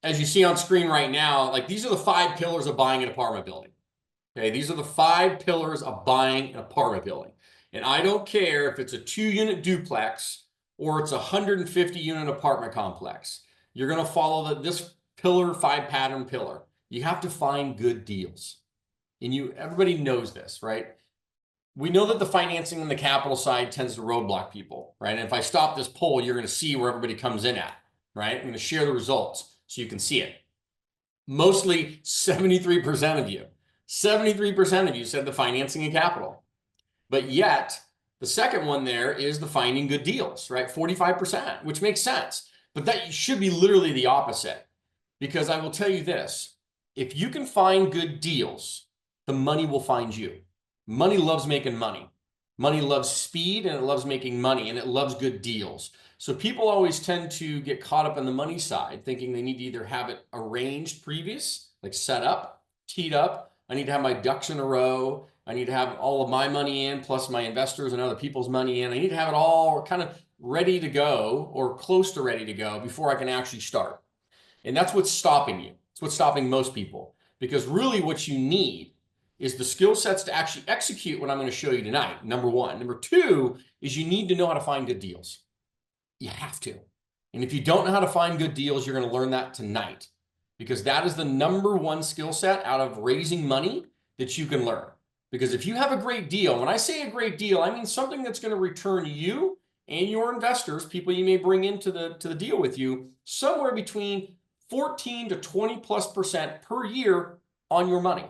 as you see on screen right now, like these are the 5 pillars of buying an apartment building. Okay, these are the 5 pillars of buying an apartment building. And I don't care if it's a 2-unit duplex or it's a 150-unit apartment complex. You're going to follow this pillar 5 pattern pillar. You have to find good deals. And everybody knows this, right? We know that the financing and the capital side tends to roadblock people, right? And if I stop this poll, you're going to see where everybody comes in at, right? I'm going to share the results so you can see it. Mostly 73% of you. 73% of you said the financing and capital. But yet, the second one there is the finding good deals, right? 45%, which makes sense. But that should be literally the opposite. Because I will tell you this, if you can find good deals, the money will find you. Money loves making money. Money loves speed and it loves making money and it loves good deals. So people always tend to get caught up on the money side, thinking they need to either have it arranged previous, like set up, teed up. I need to have my ducks in a row. I need to have all of my money in, plus my investors and other people's money in. I need to have it all kind of ready to go or close to ready to go before I can actually start. And that's what's stopping you. It's what's stopping most people. Because really what you need is the skill sets to actually execute what I'm going to show you tonight, number 1. Number 2 is you need to know how to find good deals. You have to. And if you don't know how to find good deals, you're going to learn that tonight. Because that is the number 1 skill set out of raising money that you can learn. Because if you have a great deal, when I say a great deal, I mean something that's going to return you and your investors, people you may bring into the deal with you, somewhere between 14 to 20+% per year on your money.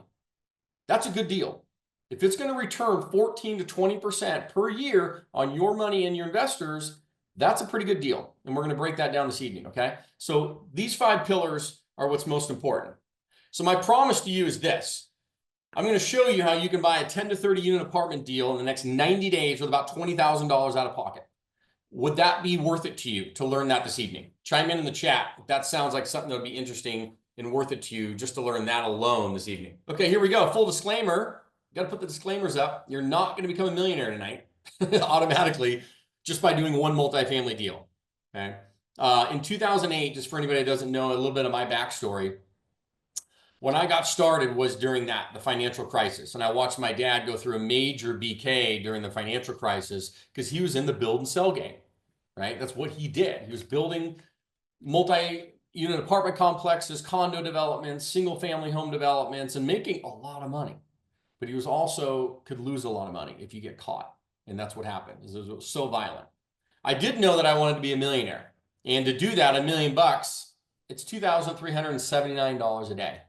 That's a good deal. If it's going to return 14 to 20% per year on your money and your investors, that's a pretty good deal. And we're going to break that down this evening, okay? So these 5 pillars are what's most important. So my promise to you is this. I'm going to show you how you can buy a 10 to 30 unit apartment deal in the next 90 days with about $20,000 out of pocket. Would that be worth it to you to learn that this evening? Chime in the chat if that sounds like something that would be interesting and worth it to you just to learn that alone this evening. Okay, here we go. Full disclaimer. Got to put the disclaimers up. You're not going to become a millionaire tonight automatically just by doing one multifamily deal. Okay. In 2008, just for anybody that doesn't know a little bit of my backstory, when I got started was during the financial crisis. And I watched my dad go through a major BK during the financial crisis because he was in the build and sell game, right? That's what he did. He was building multi-unit apartment complexes, condo developments, single family home developments, and making a lot of money. But he was also could lose a lot of money if you get caught. And that's what happened. It was so violent. I did know that I wanted to be a millionaire. And to do that, $1 million, it's $2,379 a day.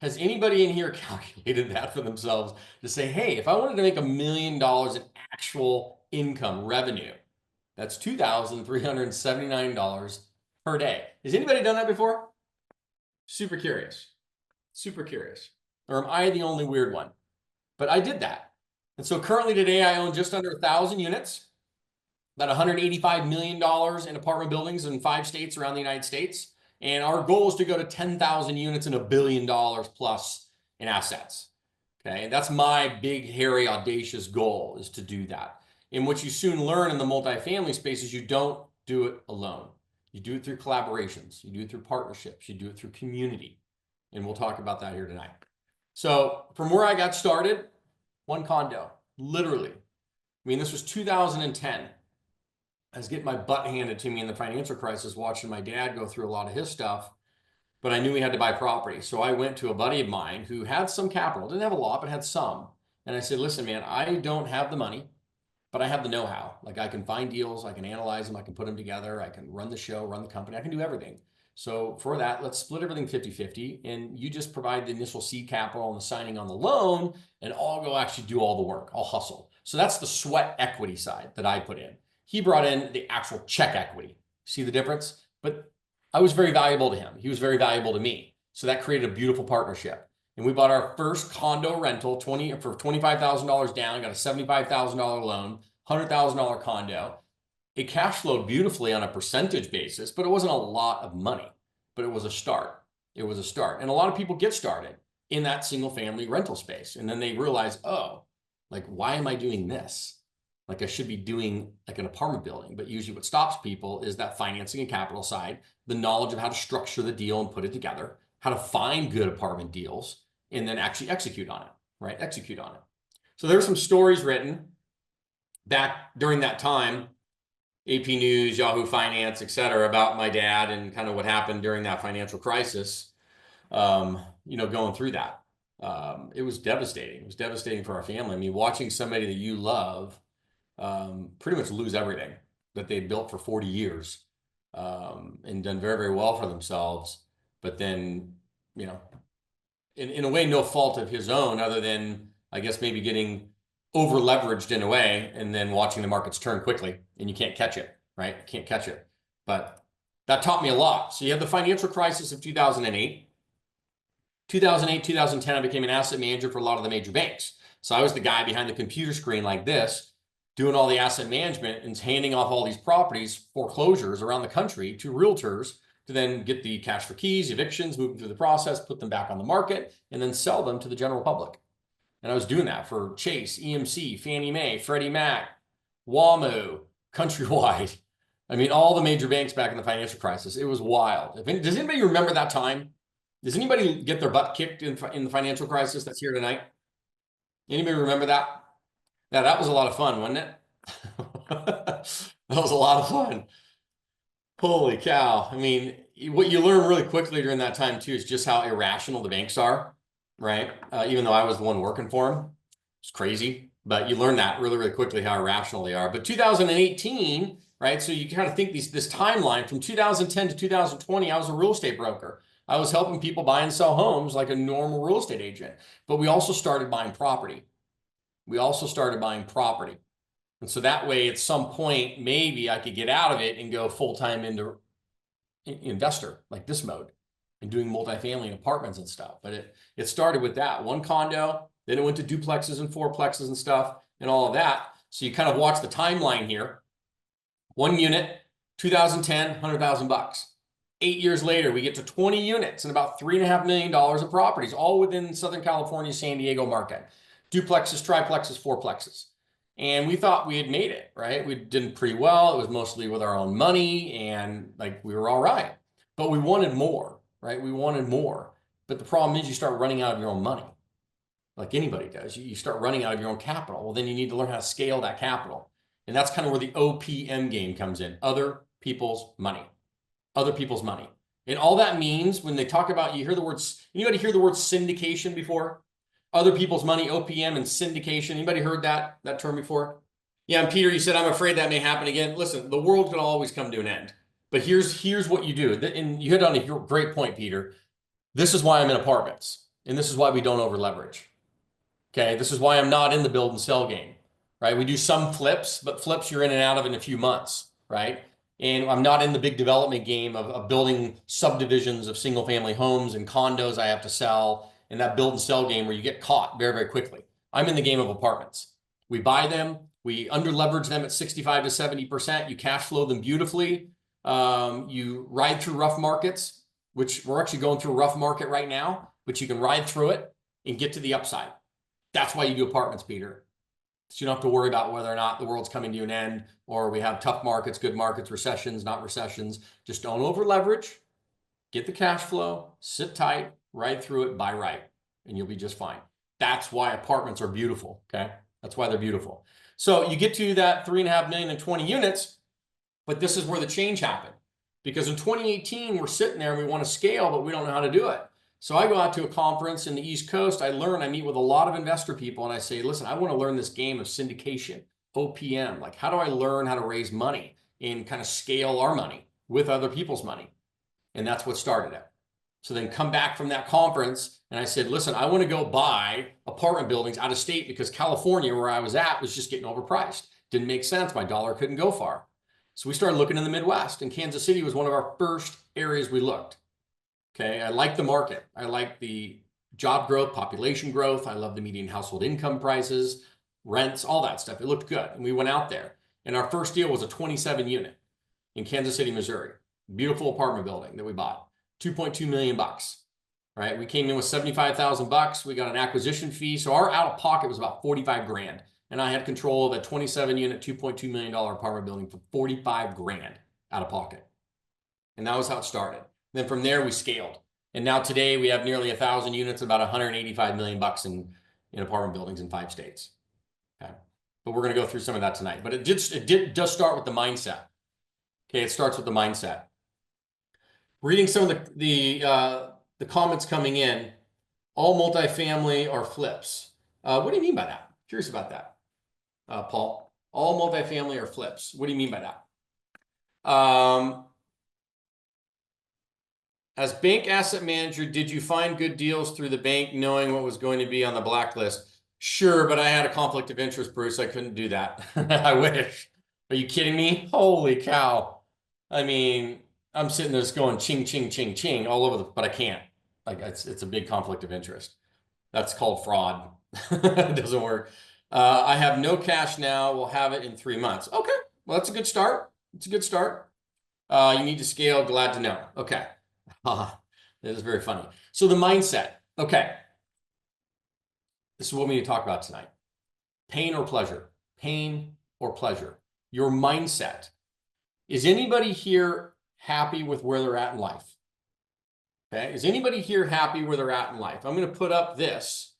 Has anybody in here calculated that for themselves to say, hey, if I wanted to make $1 million in actual income revenue, that's $2,379 per day. Has anybody done that before? Super curious. Super curious. Or am I the only weird one? But I did that. And so currently today I own just under 1,000 units, about $185 million in apartment buildings in 5 states around the United States. And our goal is to go to 10,000 units and $1 billion plus in assets. Okay, and that's my big, hairy, audacious goal, is to do that. And what you soon learn in the multifamily space is you don't do it alone. You do it through collaborations. You do it through partnerships. You do it through community. And we'll talk about that here tonight. So from where I got started, 1 condo, literally. I mean, this was 2010. I was getting my butt handed to me in the financial crisis, watching my dad go through a lot of his stuff, but I knew he had to buy property. So I went to a buddy of mine who had some capital, didn't have a lot, but had some. And I said, listen, man, I don't have the money, but I have the know-how. Like, I can find deals, I can analyze them, I can put them together, I can run the show, run the company, I can do everything. So for that, let's split everything 50-50, and you just provide the initial seed capital and the signing on the loan, and I'll go actually do all the work. I'll hustle. So that's the sweat equity side that I put in. He brought in the actual check equity. See the difference? But I was very valuable to him. He was very valuable to me. So that created a beautiful partnership. And we bought our first condo rental for $25,000 down, got a $75,000 loan, $100,000 condo. It cash flowed beautifully on a percentage basis, but it wasn't a lot of money, but it was a start. It was a start. And a lot of people get started in that single family rental space. And then they realize, oh, like, why am I doing this? like I should be doing like an apartment building. But usually what stops people is that financing and capital side, the knowledge of how to structure the deal and put it together, how to find good apartment deals, and then actually execute on it, right? Execute on it. So there's some stories written back during that time, AP News, Yahoo Finance, et cetera, about my dad and kind of what happened during that financial crisis, going through that. It was devastating. It was devastating for our family. I mean, watching somebody that you love pretty much lose everything that they built for 40 years and done very, very well for themselves. But then, in a way, no fault of his own other than, I guess, maybe getting over leveraged in a way and then watching the markets turn quickly and you can't catch it, right? You can't catch it. But that taught me a lot. So you have the financial crisis of 2008. 2008, 2010, I became an asset manager for a lot of the major banks. So I was the guy behind the computer screen like this, doing all the asset management and handing off all these properties, foreclosures around the country to realtors to then get the cash for keys, evictions, move them through the process, put them back on the market, and then sell them to the general public. And I was doing that for Chase, EMC, Fannie Mae, Freddie Mac, WAMU, Countrywide. I mean, all the major banks back in the financial crisis. It was wild. Does anybody remember that time? Does anybody get their butt kicked in the financial crisis that's here tonight? Anybody remember that? Yeah, that was a lot of fun, wasn't it? That was a lot of fun. Holy cow. I mean, what you learn really quickly during that time too is just how irrational the banks are, right? Even though I was the one working for them, it's crazy. But you learn that really, really quickly how irrational they are. But 2018, right? So you kind of think this timeline from 2010 to 2020, I was a real estate broker. I was helping people buy and sell homes like a normal real estate agent. But we also started buying property. And so that way, at some point, maybe I could get out of it and go full-time into investor, like this mode, and doing multifamily and apartments and stuff. But it started with that one condo, then it went to duplexes and fourplexes and stuff and all of that. So you kind of watch the timeline here. One unit, 2010, $100,000. 8 years later, we get to 20 units and about $3.5 million of properties, all within Southern California, San Diego market. Duplexes, triplexes, fourplexes. And we thought we had made it, right? We did pretty well. It was mostly with our own money and like we were all right. But we wanted more, right? We wanted more. But the problem is you start running out of your own money. Like anybody does. You start running out of your own capital. Well, then you need to learn how to scale that capital. And that's kind of where the OPM game comes in. Other people's money. Other people's money. And all that means when they talk about, anybody hear the word syndication before? Other people's money, OPM, and syndication. Anybody heard that term before? Yeah, and Peter, you said, I'm afraid that may happen again. Listen, the world can always come to an end. But here's what you do. And you hit on a great point, Peter. This is why I'm in apartments. And this is why we don't over leverage. Okay, this is why I'm not in the build and sell game, right? We do some flips, but flips you're in and out of in a few months, right? And I'm not in the big development game of building subdivisions of single family homes and condos I have to sell. In that build and sell game where you get caught very, very quickly. I'm in the game of apartments. We buy them, we under leverage them at 65 to 70%. You cash flow them beautifully. You ride through rough markets, which we're actually going through a rough market right now, but you can ride through it and get to the upside. That's why you do apartments, Peter. So you don't have to worry about whether or not the world's coming to an end or we have tough markets, good markets, recessions, not recessions. Just don't over leverage, get the cash flow, sit tight, ride through it, buy right, and you'll be just fine. That's why apartments are beautiful, okay? That's why they're beautiful. So you get to that 3.5 million and 20 units, but this is where the change happened. Because in 2018, we're sitting there and we want to scale, but we don't know how to do it. So I go out to a conference in the East Coast, I meet with a lot of investor people, and I say, listen, I want to learn this game of syndication, OPM. Like, how do I learn how to raise money and kind of scale our money with other people's money? And that's what started it. So then come back from that conference and I said, listen, I want to go buy apartment buildings out of state because California, where I was at, was just getting overpriced. Didn't make sense. My dollar couldn't go far. So we started looking in the Midwest, and Kansas City was one of our first areas we looked. Okay, I like the market. I like the job growth, population growth. I love the median household income prices, rents, all that stuff. It looked good. And we went out there. And our first deal was a 27 unit in Kansas City, Missouri. Beautiful apartment building that we bought. 2.2 million bucks, right? We came in with 75,000 bucks. We got an acquisition fee. So our out of pocket was about 45 grand. and I had control of a 27 unit, $2.2 million apartment building for 45 grand out of pocket. And that was how it started. Then from there, we scaled. And now today we have nearly 1,000 units, about 185 million bucks in apartment buildings in 5 states. Okay. But we're going to go through some of that tonight. But it did just start with the mindset. Okay. It starts with the mindset. Reading some of the comments coming in, all multifamily are flips. What do you mean by that? Curious about that, Paul. All multifamily are flips. What do you mean by that? As bank asset manager, did you find good deals through the bank knowing what was going to be on the blacklist? Sure, but I had a conflict of interest, Bruce. I couldn't do that. I wish. Are you kidding me? Holy cow. I mean, I'm sitting there just going ching, ching, ching, ching all over but I can't. Like it's a big conflict of interest. That's called fraud. It doesn't work. I have no cash now. We'll have it in 3 months. Okay. Well, that's a good start. It's a good start. You need to scale. Glad to know. Okay. That is very funny. So the mindset. Okay. This is what we need to talk about tonight. Pain or pleasure? Pain or pleasure? Your mindset. Is anybody here happy with where they're at in life? Okay. Is anybody here happy where they're at in life? I'm going to put up this.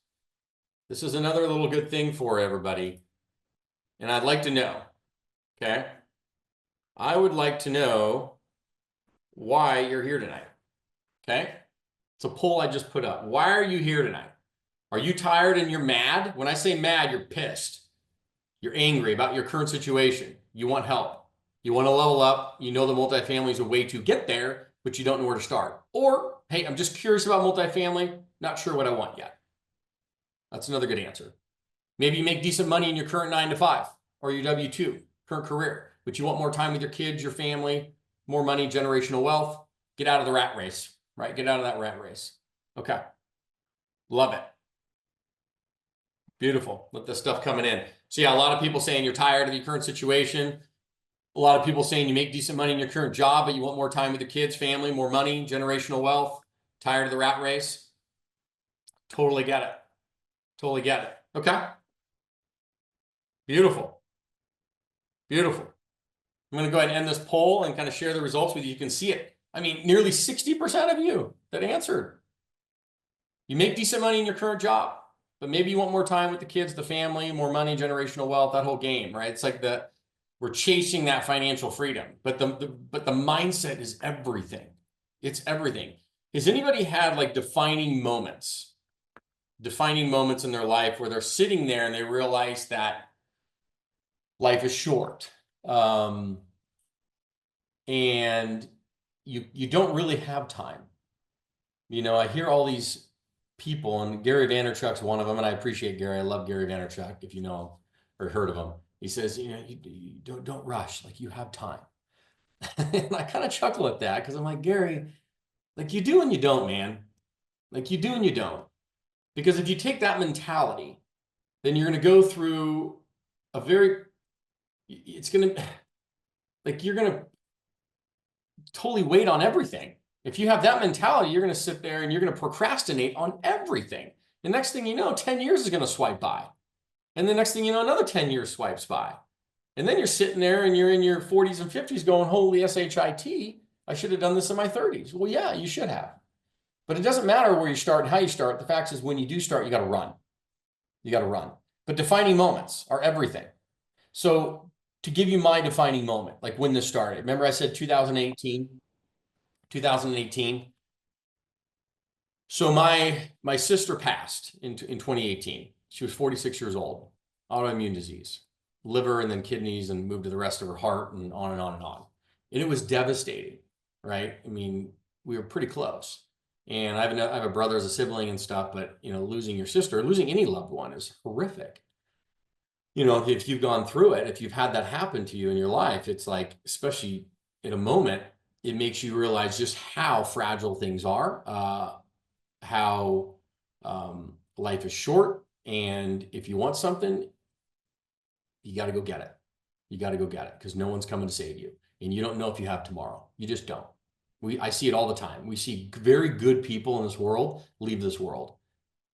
This is another little good thing for everybody. And I'd like to know. Okay. I would like to know why you're here tonight. Okay. It's a poll I just put up. Why are you here tonight? Are you tired and you're mad? When I say mad, you're pissed. You're angry about your current situation. You want help. You want to level up. You know the multifamily is a way to get there, but you don't know where to start. Or, hey, I'm just curious about multifamily. Not sure what I want yet. That's another good answer. Maybe you make decent money in your current 9 to 5 or your W-2, current career, but you want more time with your kids, your family, more money, generational wealth. Get out of the rat race, right? Get out of that rat race. Okay. Love it. Beautiful. Let this stuff coming in. So yeah, a lot of people saying you're tired of your current situation. A lot of people saying you make decent money in your current job, but you want more time with your kids, family, more money, generational wealth, tired of the rat race. Totally get it. Totally get it. Okay. Beautiful. Beautiful. I'm going to go ahead and end this poll and kind of share the results with you. You can see it. I mean, nearly 60% of you that answered. You make decent money in your current job, but maybe you want more time with the kids, the family, more money, generational wealth, that whole game, right? It's like we're chasing that financial freedom, but the mindset is everything. It's everything. Has anybody had like defining moments in their life where they're sitting there and they realize that life is short, and you don't really have time? You know, I hear all these people, and Gary Vaynerchuk's one of them, and I appreciate Gary. I love Gary Vaynerchuk, if you know him or heard of him. He says, you know, you don't rush, like you have time. And I kind of chuckle at that because I'm like, Gary, like you do and you don't, man. Like you do and you don't. Because if you take that mentality, then you're going to go through it's going to, like you're going to totally wait on everything. If you have that mentality, you're going to sit there and you're going to procrastinate on everything. The next thing you know, 10 years is going to swipe by. And the next thing you know, another 10 years swipes by. And then you're sitting there and you're in your 40s and 50s going, holy shit, I should have done this in my 30s. Well, yeah, you should have. But it doesn't matter where you start and how you start. The fact is when you do start, you got to run. You got to run. But defining moments are everything. So to give you my defining moment, like when this started, remember I said 2018? So my sister passed in 2018. She was 46 years old, autoimmune disease, liver and then kidneys, and moved to the rest of her heart, and on and on and on. And it was devastating, right? I mean, we were pretty close. And I have a brother as a sibling and stuff, but you know, losing your sister, losing any loved one is horrific. You know, if you've gone through it, if you've had that happen to you in your life, it's like, especially in a moment, it makes you realize just how fragile things are, how life is short. And if you want something, you got to go get it. You got to go get it because no one's coming to save you. And you don't know if you have tomorrow. You just don't. I see it all the time. We see very good people in this world leave this world.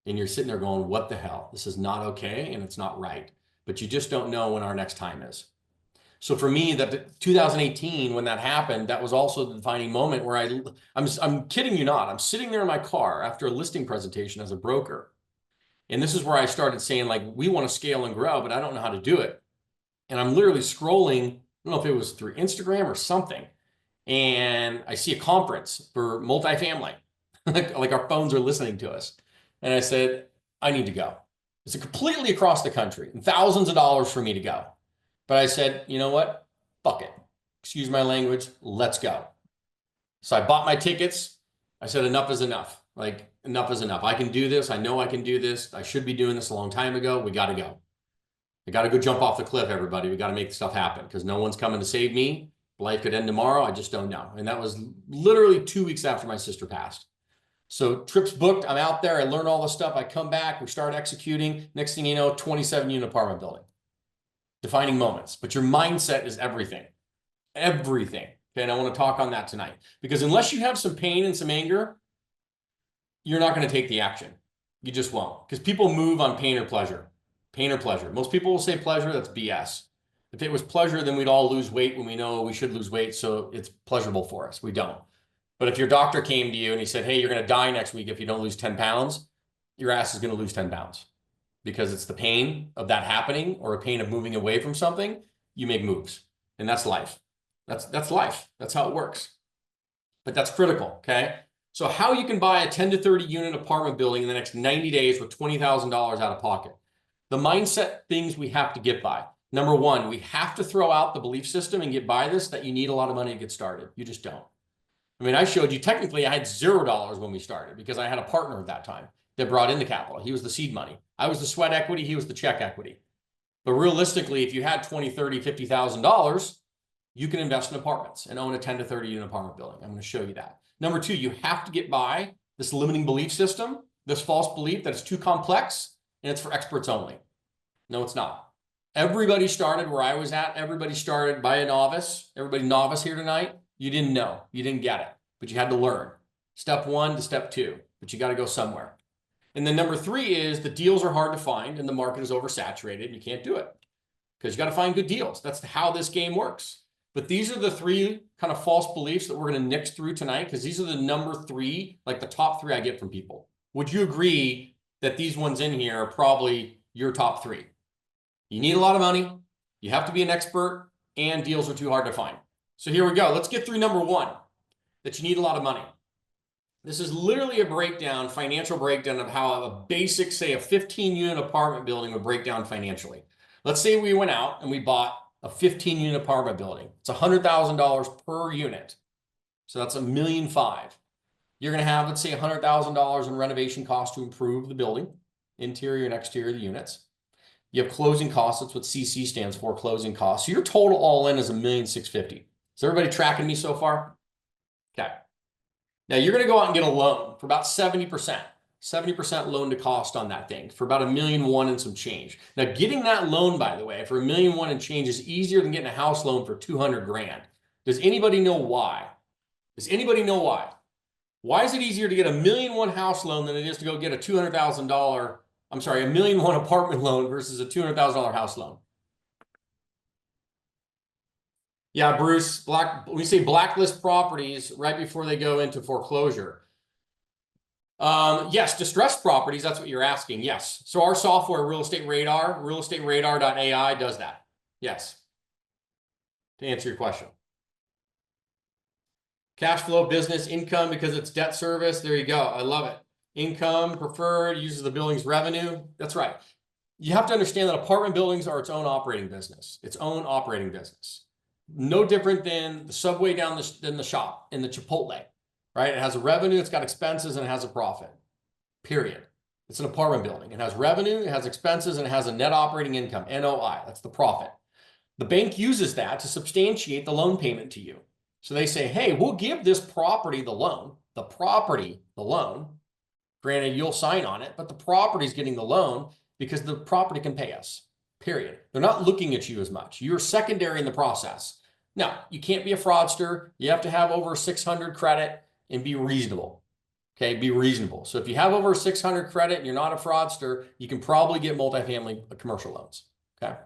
And you're sitting there going, what the hell? This is not okay and it's not right. but you just don't know when our next time is. So for me, that 2018, when that happened, that was also the defining moment where I'm kidding you not, I'm sitting there in my car after a listing presentation as a broker. And this is where I started saying, like, we want to scale and grow, but I don't know how to do it. And I'm literally scrolling, I don't know if it was through Instagram or something, and I see a conference for multifamily. like our phones are listening to us. And I said, I need to go. It's completely across the country and thousands of dollars for me to go. But I said, you know what? Fuck it. Excuse my language. Let's go. So I bought my tickets. I said, enough is enough. Like, enough is enough. I can do this. I know I can do this. I should be doing this a long time ago. We got to go. I got to go jump off the cliff, everybody. We got to make stuff happen because no one's coming to save me. Life could end tomorrow. I just don't know. And that was literally 2 weeks after my sister passed. So trips booked. I'm out there. I learn all this stuff. I come back. We start executing. Next thing you know, 27-unit apartment building. Defining moments. But your mindset is everything. Everything. Okay, and I want to talk on that tonight. Because unless you have some pain and some anger, you're not going to take the action. You just won't. Because people move on pain or pleasure. Pain or pleasure. Most people will say pleasure. That's BS. If it was pleasure, then we'd all lose weight when we know we should lose weight, so it's pleasurable for us. We don't. But if your doctor came to you and he said, hey, you're going to die next week if you don't lose 10 pounds, your ass is going to lose 10 pounds. Because it's the pain of that happening or a pain of moving away from something, you make moves. And that's life. That's life. That's how it works. But that's critical, okay? So how you can buy a 10 to 30 unit apartment building in the next 90 days with $20,000 out of pocket. The mindset things we have to get by. Number one, we have to throw out the belief system and get by this that you need a lot of money to get started. You just don't. I mean, I showed you technically I had $0 when we started because I had a partner at that time that brought in the capital. He was the seed money. I was the sweat equity. He was the check equity. But realistically, if you had $20, $30, $50,000, you can invest in apartments and own a 10 to 30 unit apartment building. I'm going to show you that. Number two, you have to get by this limiting belief system, this false belief that it's too complex and it's for experts only. No, it's not. Everybody started where I was at. Everybody started by a novice. Everybody novice here tonight. You didn't know. You didn't get it, but you had to learn. Step one to step two, but you got to go somewhere. And then number three is the deals are hard to find and the market is oversaturated and you can't do it because you got to find good deals. That's how this game works. But these are the three kind of false beliefs that we're going to nix through tonight because these are the number three, like the top three I get from people. Would you agree that these ones in here are probably your top three? You need a lot of money, you have to be an expert, and deals are too hard to find. So here we go. Let's get through number one, that you need a lot of money. This is literally a breakdown, financial breakdown of how a basic, say a 15-unit apartment building would break down financially. Let's say we went out and we bought a 15-unit apartment building. It's $100,000 per unit. So that's $1.5 million. You're going to have, let's say, $100,000 in renovation costs to improve the building, interior and exterior of the units. You have closing costs. That's what CC stands for, closing costs. So your total all in is $1.65 million. Is everybody tracking me so far? Okay. Now you're going to go out and get a loan for about 70%. 70% loan to cost on that thing for about $1.1 million and some change. Now getting that loan, by the way, for $1.1 million and change is easier than getting a house loan for $200,000. Does anybody know why? Does anybody know why? Why is it easier to get a $1.1 million house loan than it is to go get a $200,000, I'm sorry, a $1.1 million apartment loan versus a $200,000 house loan? Yeah, Bruce, we say blacklist properties right before they go into foreclosure. Yes, distressed properties, that's what you're asking. Yes. So our software, Real Estate Radar, realestateradar.ai does that. Yes. To answer your question. Cash flow, business, income, because it's debt service. There you go. I love it. Income, preferred, uses the building's revenue. That's right. You have to understand that apartment buildings are its own operating business. Its own operating business. No different than the Subway down the shop in the Chipotle. Right? It has a revenue, it's got expenses, and it has a profit. Period. It's an apartment building. It has revenue, it has expenses, and it has a net operating income, NOI. That's the profit. The bank uses that to substantiate the loan payment to you. So they say, hey, we'll give this property the loan. The property, the loan. Granted, you'll sign on it, but the property's getting the loan because the property can pay us. Period. They're not looking at you as much. You're secondary in the process. Now, you can't be a fraudster. You have to have over 600 credit. And be reasonable, okay? Be reasonable. So if you have over 600 credit and you're not a fraudster, you can probably get multifamily commercial loans, Okay.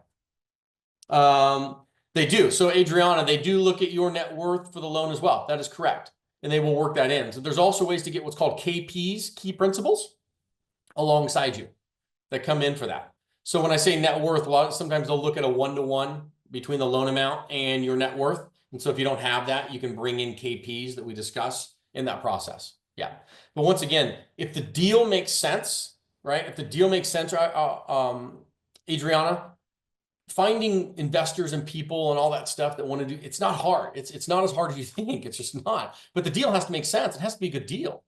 They do. So Adriana, they do look at your net worth for the loan as well. That is correct. And they will work that in. So there's also ways to get what's called KPs, key principles, alongside you that come in for that. So when I say net worth, sometimes they'll look at a 1-to-1 between the loan amount and your net worth. And so if you don't have that, you can bring in KPs that we discuss in that process. Yeah. But once again, if the deal makes sense, right? If the deal makes sense, Adriana, finding investors and people and all that stuff that want to do, it's not hard. It's not as hard as you think. It's just not. But the deal has to make sense. It has to be a good deal,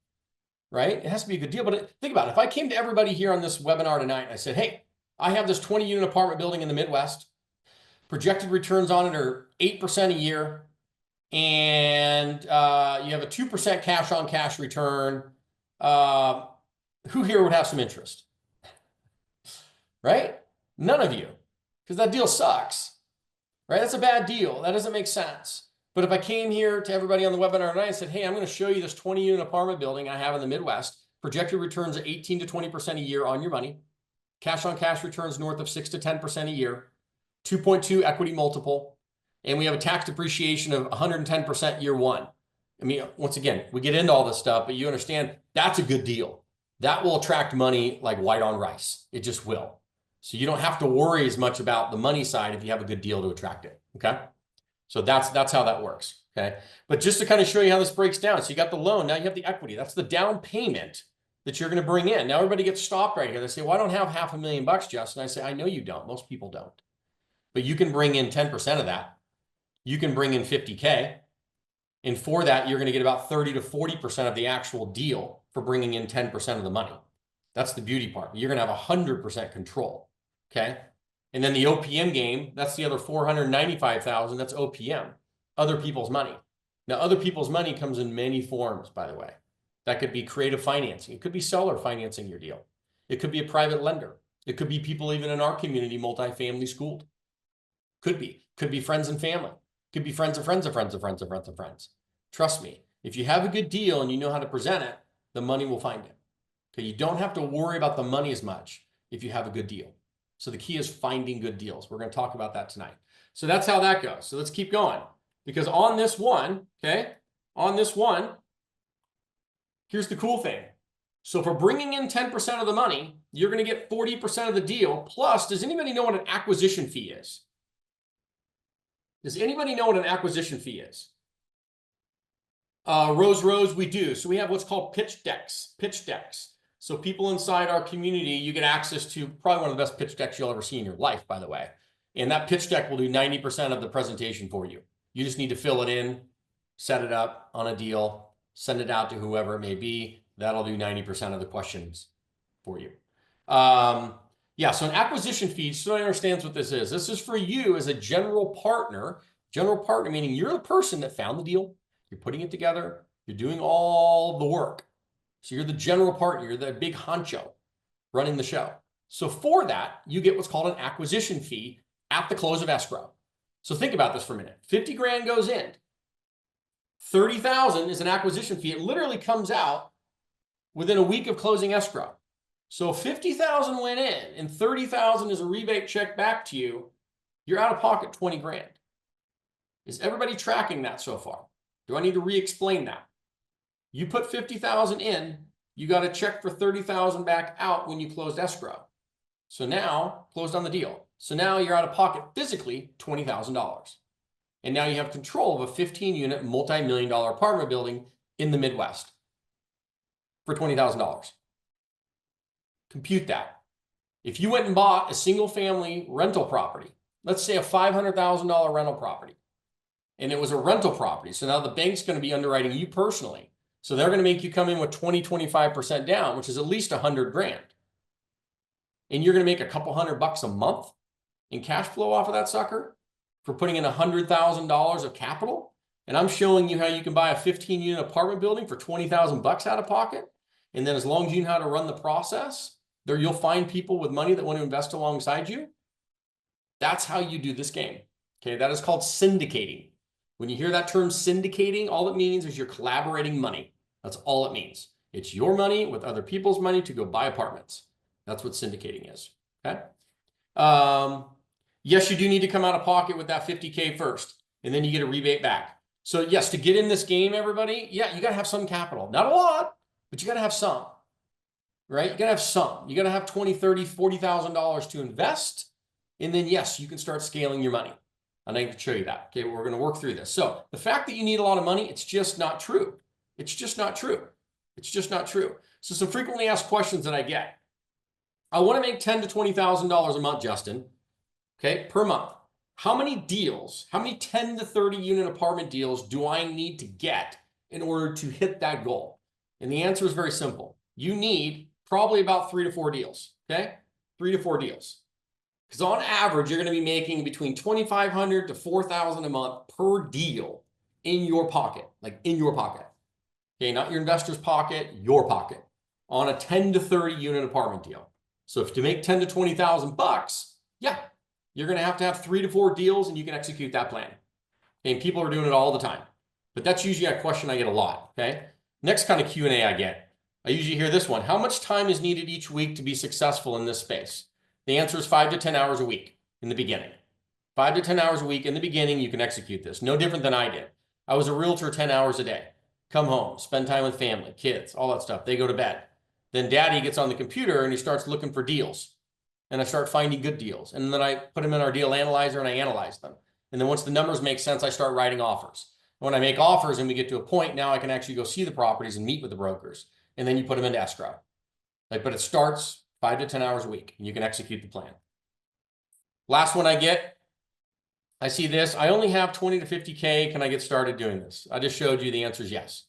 right? It has to be a good deal. But think about it. If I came to everybody here on this webinar tonight and I said, hey, I have this 20-unit apartment building in the Midwest. Projected returns on it are 8% a year. And you have a 2% cash on cash return. Who here would have some interest? Right? None of you. Because that deal sucks, right? That's a bad deal. That doesn't make sense. But if I came here to everybody on the webinar tonight and said, hey, I'm going to show you this 20-unit apartment building I have in the Midwest, projected returns of 18 to 20% a year on your money, cash on cash returns north of 6 to 10% a year, 2.2 equity multiple, and we have a tax depreciation of 110% year one. I mean, once again, we get into all this stuff, but you understand that's a good deal. That will attract money like white on rice. It just will. So you don't have to worry as much about the money side if you have a good deal to attract it, okay? So that's how that works, okay? But just to kind of show you how this breaks down. So you got the loan, now you have the equity. That's the down payment that you're going to bring in. Now everybody gets stopped right here. They say, well, I don't have $500,000, Justin. I say, I know you don't. Most people don't. But you can bring in 10% of that. You can bring in 50K. And for that, you're going to get about 30 to 40% of the actual deal for bringing in 10% of the money. That's the beauty part. You're going to have 100% control. Okay. And then the OPM game, that's the other 495,000. That's OPM, other people's money. Now, other people's money comes in many forms, by the way. That could be creative financing. It could be seller financing your deal. It could be a private lender. It could be people even in our community, multifamily schooled. Could be friends and family. Could be friends of friends of friends of friends of friends of friends. Trust me, if you have a good deal and you know how to present it, the money will find it. Okay, you don't have to worry about the money as much if you have a good deal. So the key is finding good deals. We're going to talk about that tonight. So that's how that goes. So let's keep going. Because on this one, okay, on this one, here's the cool thing. So for bringing in 10% of the money, you're going to get 40% of the deal. Plus, does anybody know what an acquisition fee is? Does anybody know what an acquisition fee is? Rose, we do. So we have what's called pitch decks. Pitch decks. So people inside our community, you get access to probably one of the best pitch decks you'll ever see in your life, by the way. And that pitch deck will do 90% of the presentation for you. You just need to fill it in, set it up on a deal, send it out to whoever it may be. That'll do 90% of the questions for you. Yeah, so an acquisition fee, so everyone understands what this is. This is for you as a general partner meaning you're the person that found the deal, you're putting it together, you're doing all the work. So you're the general partner, you're the big honcho running the show. So for that, you get what's called an acquisition fee at the close of escrow. So think about this for a minute. 50 grand goes in. 30,000 is an acquisition fee. It literally comes out within a week of closing escrow. So 50,000 went in and 30,000 is a rebate check back to you. You're out of pocket 20 grand. Is everybody tracking that so far? Do I need to re-explain that? You put 50,000 in, you got a check for 30,000 back out when you closed escrow. So now, closed on the deal. So now you're out of pocket physically $20,000. And now you have control of a 15-unit multi-million-dollar apartment building in the Midwest for $20,000. Compute that. If you went and bought a single-family rental property, let's say a $500,000 rental property, and it was a rental property, so now the bank's going to be underwriting you personally. So they're going to make you come in with 25% down, which is at least 100 grand. And you're going to make a couple $100 a month in cash flow off of that sucker for putting in $100,000 of capital. And I'm showing you how you can buy a 15-unit apartment building for $20,000 out of pocket. And then as long as you know how to run the process, there you'll find people with money that want to invest alongside you. That's how you do this game. Okay, that is called syndicating. When you hear that term syndicating, all it means is you're collaborating money. That's all it means. It's your money with other people's money to go buy apartments. That's what syndicating is. Okay. Yes, you do need to come out of pocket with that 50K first, and then you get a rebate back. So yes, to get in this game, everybody, yeah, you got to have some capital. Not a lot, but you got to have some, right? You got to have some. You got to have $20,000, $30,000, $40,000 to invest. And then yes, you can start scaling your money. And I can show you that. Okay, we're going to work through this. So the fact that you need a lot of money, it's just not true. It's just not true. It's just not true. So some frequently asked questions that I get. I want to make $10,000 to $20,000 a month, Justin. Okay, per month. How many deals, how many 10 to 30 unit apartment deals do I need to get in order to hit that goal? And the answer is very simple. You need probably about 3 to 4 deals. Okay, 3 to 4 deals. Because on average, you're going to be making between $2,500 to $4,000 a month per deal in your pocket, like in your pocket. Okay, not your investor's pocket, your pocket, on a 10 to 30 unit apartment deal. So if to make 10 to 20,000 bucks, yeah, you're going to have 3 to 4 deals, and you can execute that plan. Okay, and people are doing it all the time. But that's usually a question I get a lot. Okay, next kind of Q&A I get, I usually hear this one: how much time is needed each week to be successful in this space? The answer is 5 to 10 hours a week in the beginning. 5 to 10 hours a week in the beginning, you can execute this. No different than I did. I was a realtor 10 hours a day. Come home, spend time with family, kids, all that stuff. They go to bed. Then daddy gets on the computer and he starts looking for deals. And I start finding good deals. And then I put them in our deal analyzer and I analyze them. And then once the numbers make sense, I start writing offers. When I make offers and we get to a point, now I can actually go see the properties and meet with the brokers. And then you put them into escrow. But it starts 5 to 10 hours a week, and you can execute the plan. Last one I get, I see this: I only have 20 to 50K. Can I get started doing this? I just showed you the answer is yes.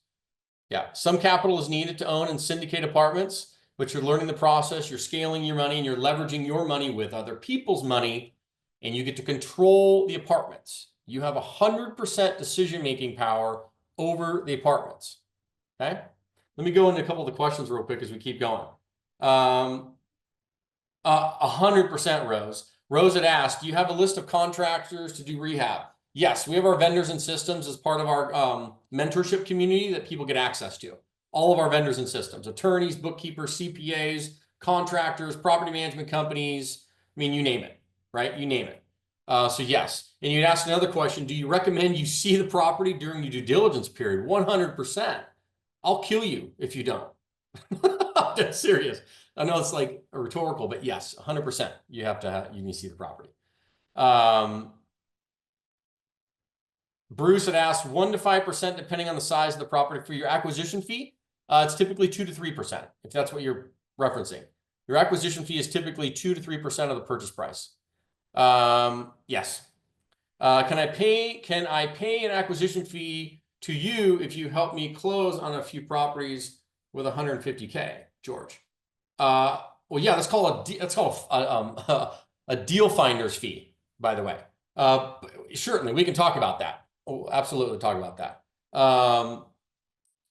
Yeah, some capital is needed to own and syndicate apartments, but you're learning the process, you're scaling your money, and you're leveraging your money with other people's money, and you get to control the apartments. You have 100% decision-making power over the apartments. Okay? Let me go into a couple of the questions real quick as we keep going. 100%, Rose. Rose had asked, do you have a list of contractors to do rehab? Yes, we have our vendors and systems as part of our mentorship community that people get access to. All of our vendors and systems: attorneys, bookkeepers, CPAs, contractors, property management companies. I mean, you name it, right? You name it. So yes. And you'd ask another question: do you recommend you see the property during your due diligence period? 100%. I'll kill you if you don't. I'm dead serious. I know it's like a rhetorical, but yes, 100%. You need to see the property. Bruce had asked 1 to 5% depending on the size of the property for your acquisition fee. It's typically 2 to 3%, if that's what you're referencing. Your acquisition fee is typically 2 to 3% of the purchase price. Yes. Can I pay an acquisition fee to you if you help me close on a few properties with 150K, George? Well, yeah, that's called a deal finder's fee, by the way. Certainly, we can talk about that. Oh, absolutely talk about that.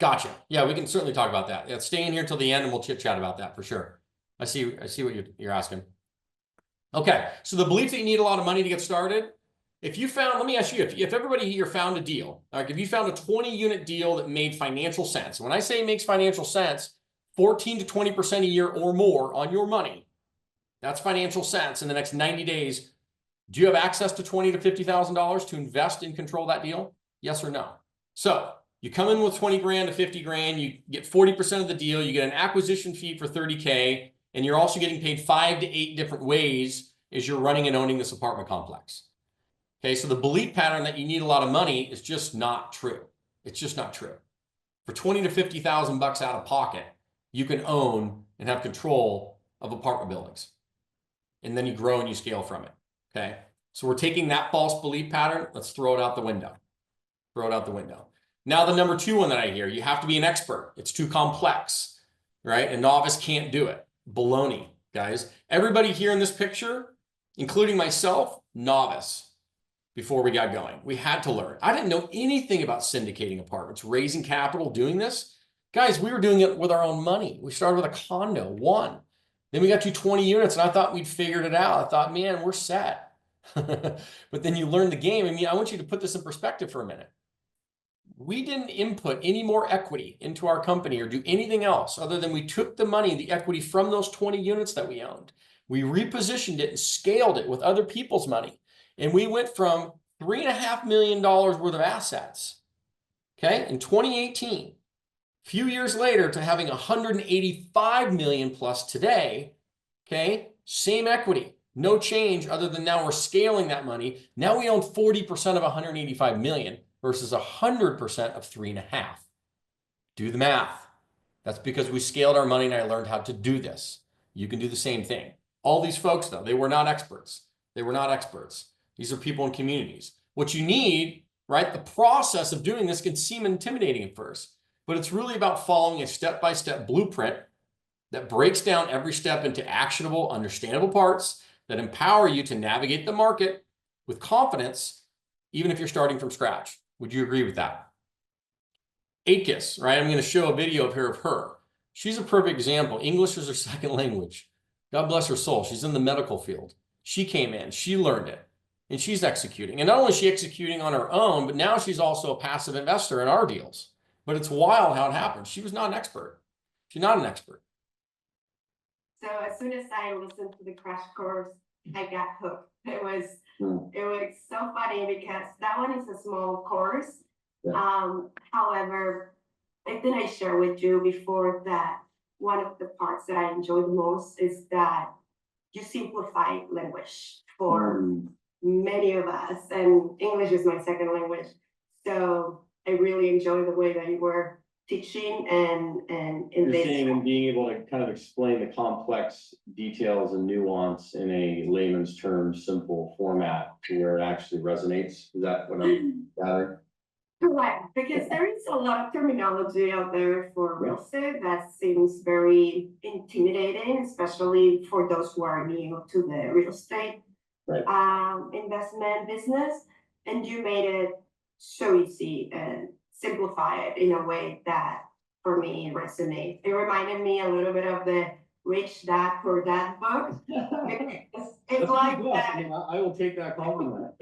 Gotcha. Yeah, we can certainly talk about that. Yeah, stay in here till the end and we'll chit chat about that for sure. I see what you're asking. Okay, so the belief that you need a lot of money to get started. If you found, let me ask you, if everybody here found a deal, like if you found a 20-unit deal that made financial sense, when I say it makes financial sense, 14 to 20% a year or more on your money, that's financial sense in the next 90 days. Do you have access to $20,000 to $50,000 to invest and control that deal? Yes or no? So you come in with 20 grand to 50 grand, you get 40% of the deal, you get an acquisition fee for 30K, and you're also getting paid 5 to 8 different ways as you're running and owning this apartment complex. Okay, so the belief pattern that you need a lot of money is just not true. It's just not true. For 20 to 50,000 bucks out of pocket, you can own and have control of apartment buildings. And then you grow and you scale from it. Okay, so we're taking that false belief pattern. Let's throw it out the window. Throw it out the window. Now, the number 2 one that I hear, you have to be an expert. It's too complex, right? A novice can't do it. Baloney, guys. Everybody here in this picture, including myself, novice before we got going. We had to learn. I didn't know anything about syndicating apartments, raising capital, doing this. Guys, we were doing it with our own money. We started with a condo, 1. Then we got to 20 units, and I thought we'd figured it out. I thought, man, we're set. But then you learn the game. I mean, I want you to put this in perspective for a minute. We didn't input any more equity into our company or do anything else other than we took the money, the equity from those 20 units that we owned. We repositioned it and scaled it with other people's money. And we went from $3.5 million worth of assets, okay, in 2018, a few years later, to having 185 million plus today, okay, same equity, no change other than now we're scaling that money. Now we own 40% of 185 million versus 100% of 3.5. Do the math. That's because we scaled our money and I learned how to do this. You can do the same thing. All these folks, though, they were not experts. They were not experts. These are people in communities. What you need, right? The process of doing this can seem intimidating at first, but it's really about following a step-by-step blueprint that breaks down every step into actionable, understandable parts that empower you to navigate the market with confidence, even if you're starting from scratch. Would you agree with that? Akis, right? I'm going to show a video of her. She's a perfect example. English is her second language. God bless her soul. She's in the medical field. She came in, she learned it, and she's executing. And not only is she executing on her own, but now she's also a passive investor in our deals. But it's wild how it happened. She was not an expert. She's not an expert. So as soon as I listened to the crash course, I got hooked. It was so funny because that one is a small course. Yeah. However, I think I shared with you before that one of the parts that I enjoy the most is that you simplify language for many of us, and English is my second language. So I really enjoy the way that you were teaching and seeing and being able to kind of explain the complex details and nuance in a layman's terms, simple format to where it actually resonates. Is that what I'm gathering? Correct, because there is a lot of terminology out there for real estate that seems very intimidating, especially for those who are new to the real estate investment business. And you made it so easy and simplify it in a way that for me resonates. It reminded me a little bit of the Rich Dad Poor Dad book. It's like that. I will take that compliment.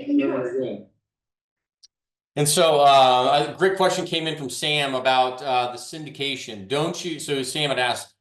And so a great question came in from Sam about the syndication. Don't you, so Sam had asked,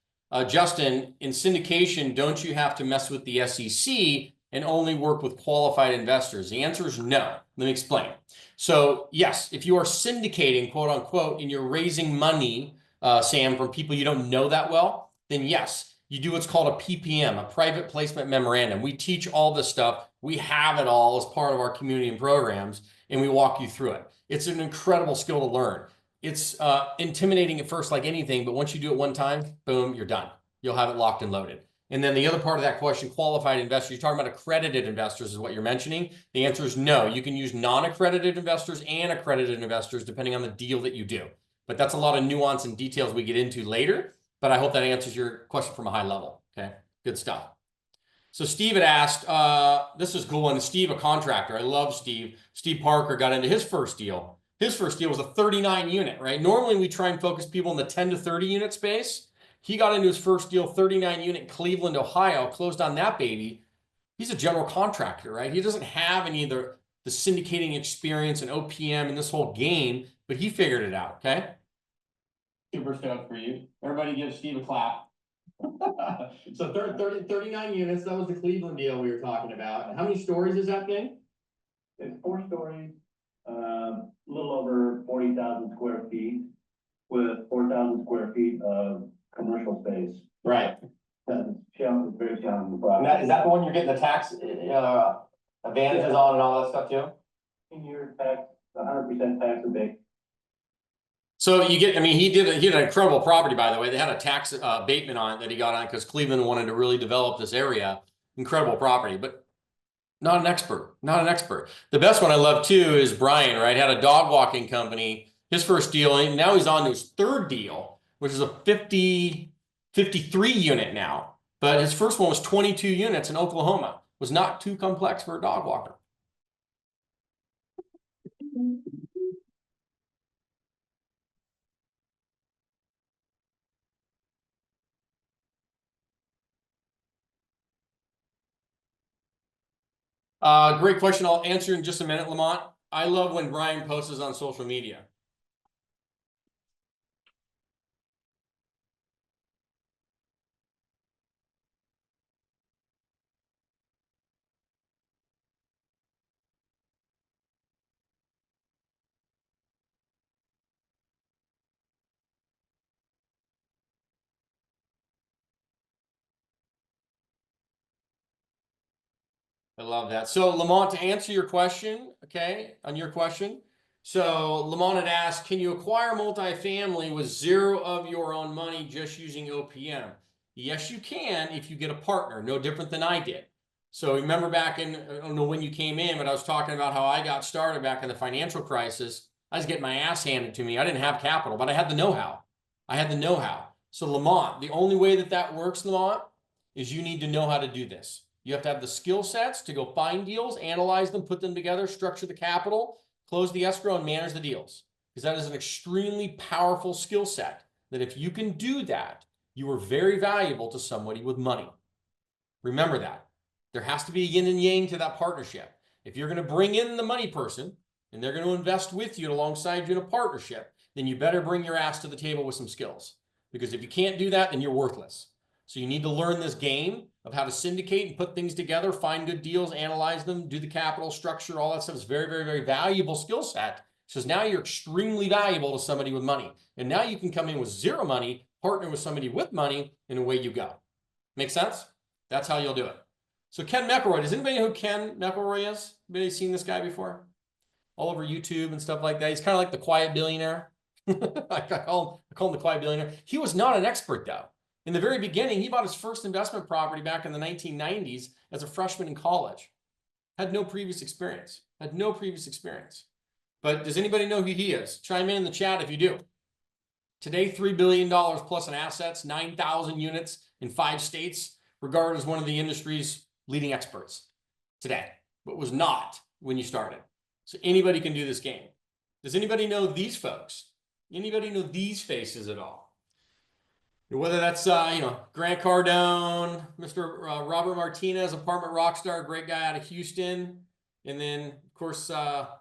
Justin, in syndication, don't you have to mess with the SEC and only work with qualified investors? The answer is no. Let me explain. So yes, if you are syndicating, quote unquote, and you're raising money, Sam, from people you don't know that well, then yes, you do what's called a PPM, a private placement memorandum. We teach all this stuff. We have it all as part of our community and programs, and we walk you through it. It's an incredible skill to learn. It's intimidating at first like anything, but once you do it one time, boom, you're done. You'll have it locked and loaded. And then the other part of that question, qualified investors, you're talking about accredited investors is what you're mentioning. The answer is no. You can use non-accredited investors and accredited investors depending on the deal that you do. But that's a lot of nuance and details we get into later. But I hope that answers your question from a high level. Okay, good stuff. So Steve had asked, this is cool, and Steve, a contractor. I love Steve. Steve Parker got into his first deal. His first deal was a 39 unit, right? Normally we try and focus people in the 10 to 30 unit space. He got into his first deal, 39 unit in Cleveland, Ohio, closed on that baby. He's a general contractor, right? He doesn't have any of the syndicating experience and OPM and this whole game, but he figured it out, okay? Super stoked for you. Everybody give Steve a clap. So 39 units, that was the Cleveland deal we were talking about. How many stories is that thing? It's 4 stories, a little over 40,000 square feet with 4,000 square feet of commercial space. Right. It's very challenging. Is that the one you're getting the tax advantages on and all that stuff too? 10-year tax, 100% tax rebate. So you get, I mean, he did an incredible property, by the way. They had a tax abatement on it that he got on because Cleveland wanted to really develop this area. Incredible property, but not an expert, not an expert. The best one I love too is Brian, right? Had a dog walking company, his first deal, and now he's on to his third deal, which is a 53 unit now. But his first one was 22 units in Oklahoma. It was not too complex for a dog walker. Great question. I'll answer in just a minute, Lamont. I love when Brian posts on social media. I love that. So Lamont, to answer your question, okay, on your question. So Lamont had asked, can you acquire multifamily with zero of your own money just using OPM? Yes, you can if you get a partner, no different than I did. So remember back in, I don't know when you came in, but I was talking about how I got started back in the financial crisis. I was getting my ass handed to me. I didn't have capital, but I had the know-how. I had the know-how. So Lamont, the only way that that works, Lamont, is you need to know how to do this. You have to have the skill sets to go find deals, analyze them, put them together, structure the capital, close the escrow, and manage the deals. Because that is an extremely powerful skill set that if you can do that, you are very valuable to somebody with money. Remember that. There has to be a yin and yang to that partnership. If you're going to bring in the money person and they're going to invest with you alongside you in a partnership, then you better bring your ass to the table with some skills. Because if you can't do that, then you're worthless. So you need to learn this game of how to syndicate and put things together, find good deals, analyze them, do the capital structure, all that stuff is very, very, very valuable skill set. So now you're extremely valuable to somebody with money. And now you can come in with zero money, partner with somebody with money, and away you go. Make sense? That's how you'll do it. So Ken McElroy, does anybody know who Ken McElroy is? Anybody seen this guy before? All over YouTube and stuff like that. He's kind of like the quiet billionaire. I call him the quiet billionaire. He was not an expert though. In the very beginning, he bought his first investment property back in the 1990s as a freshman in college. Had no previous experience. Had no previous experience. But does anybody know who he is? Chime in the chat if you do. Today, $3 billion plus in assets, 9,000 units in 5 states, regarded as one of the industry's leading experts today, but was not when you started. So anybody can do this game. Does anybody know these folks? Anybody know these faces at all? Whether that's, Grant Cardone, Mr. Robert Martinez, apartment rockstar, great guy out of Houston. And then, of course, got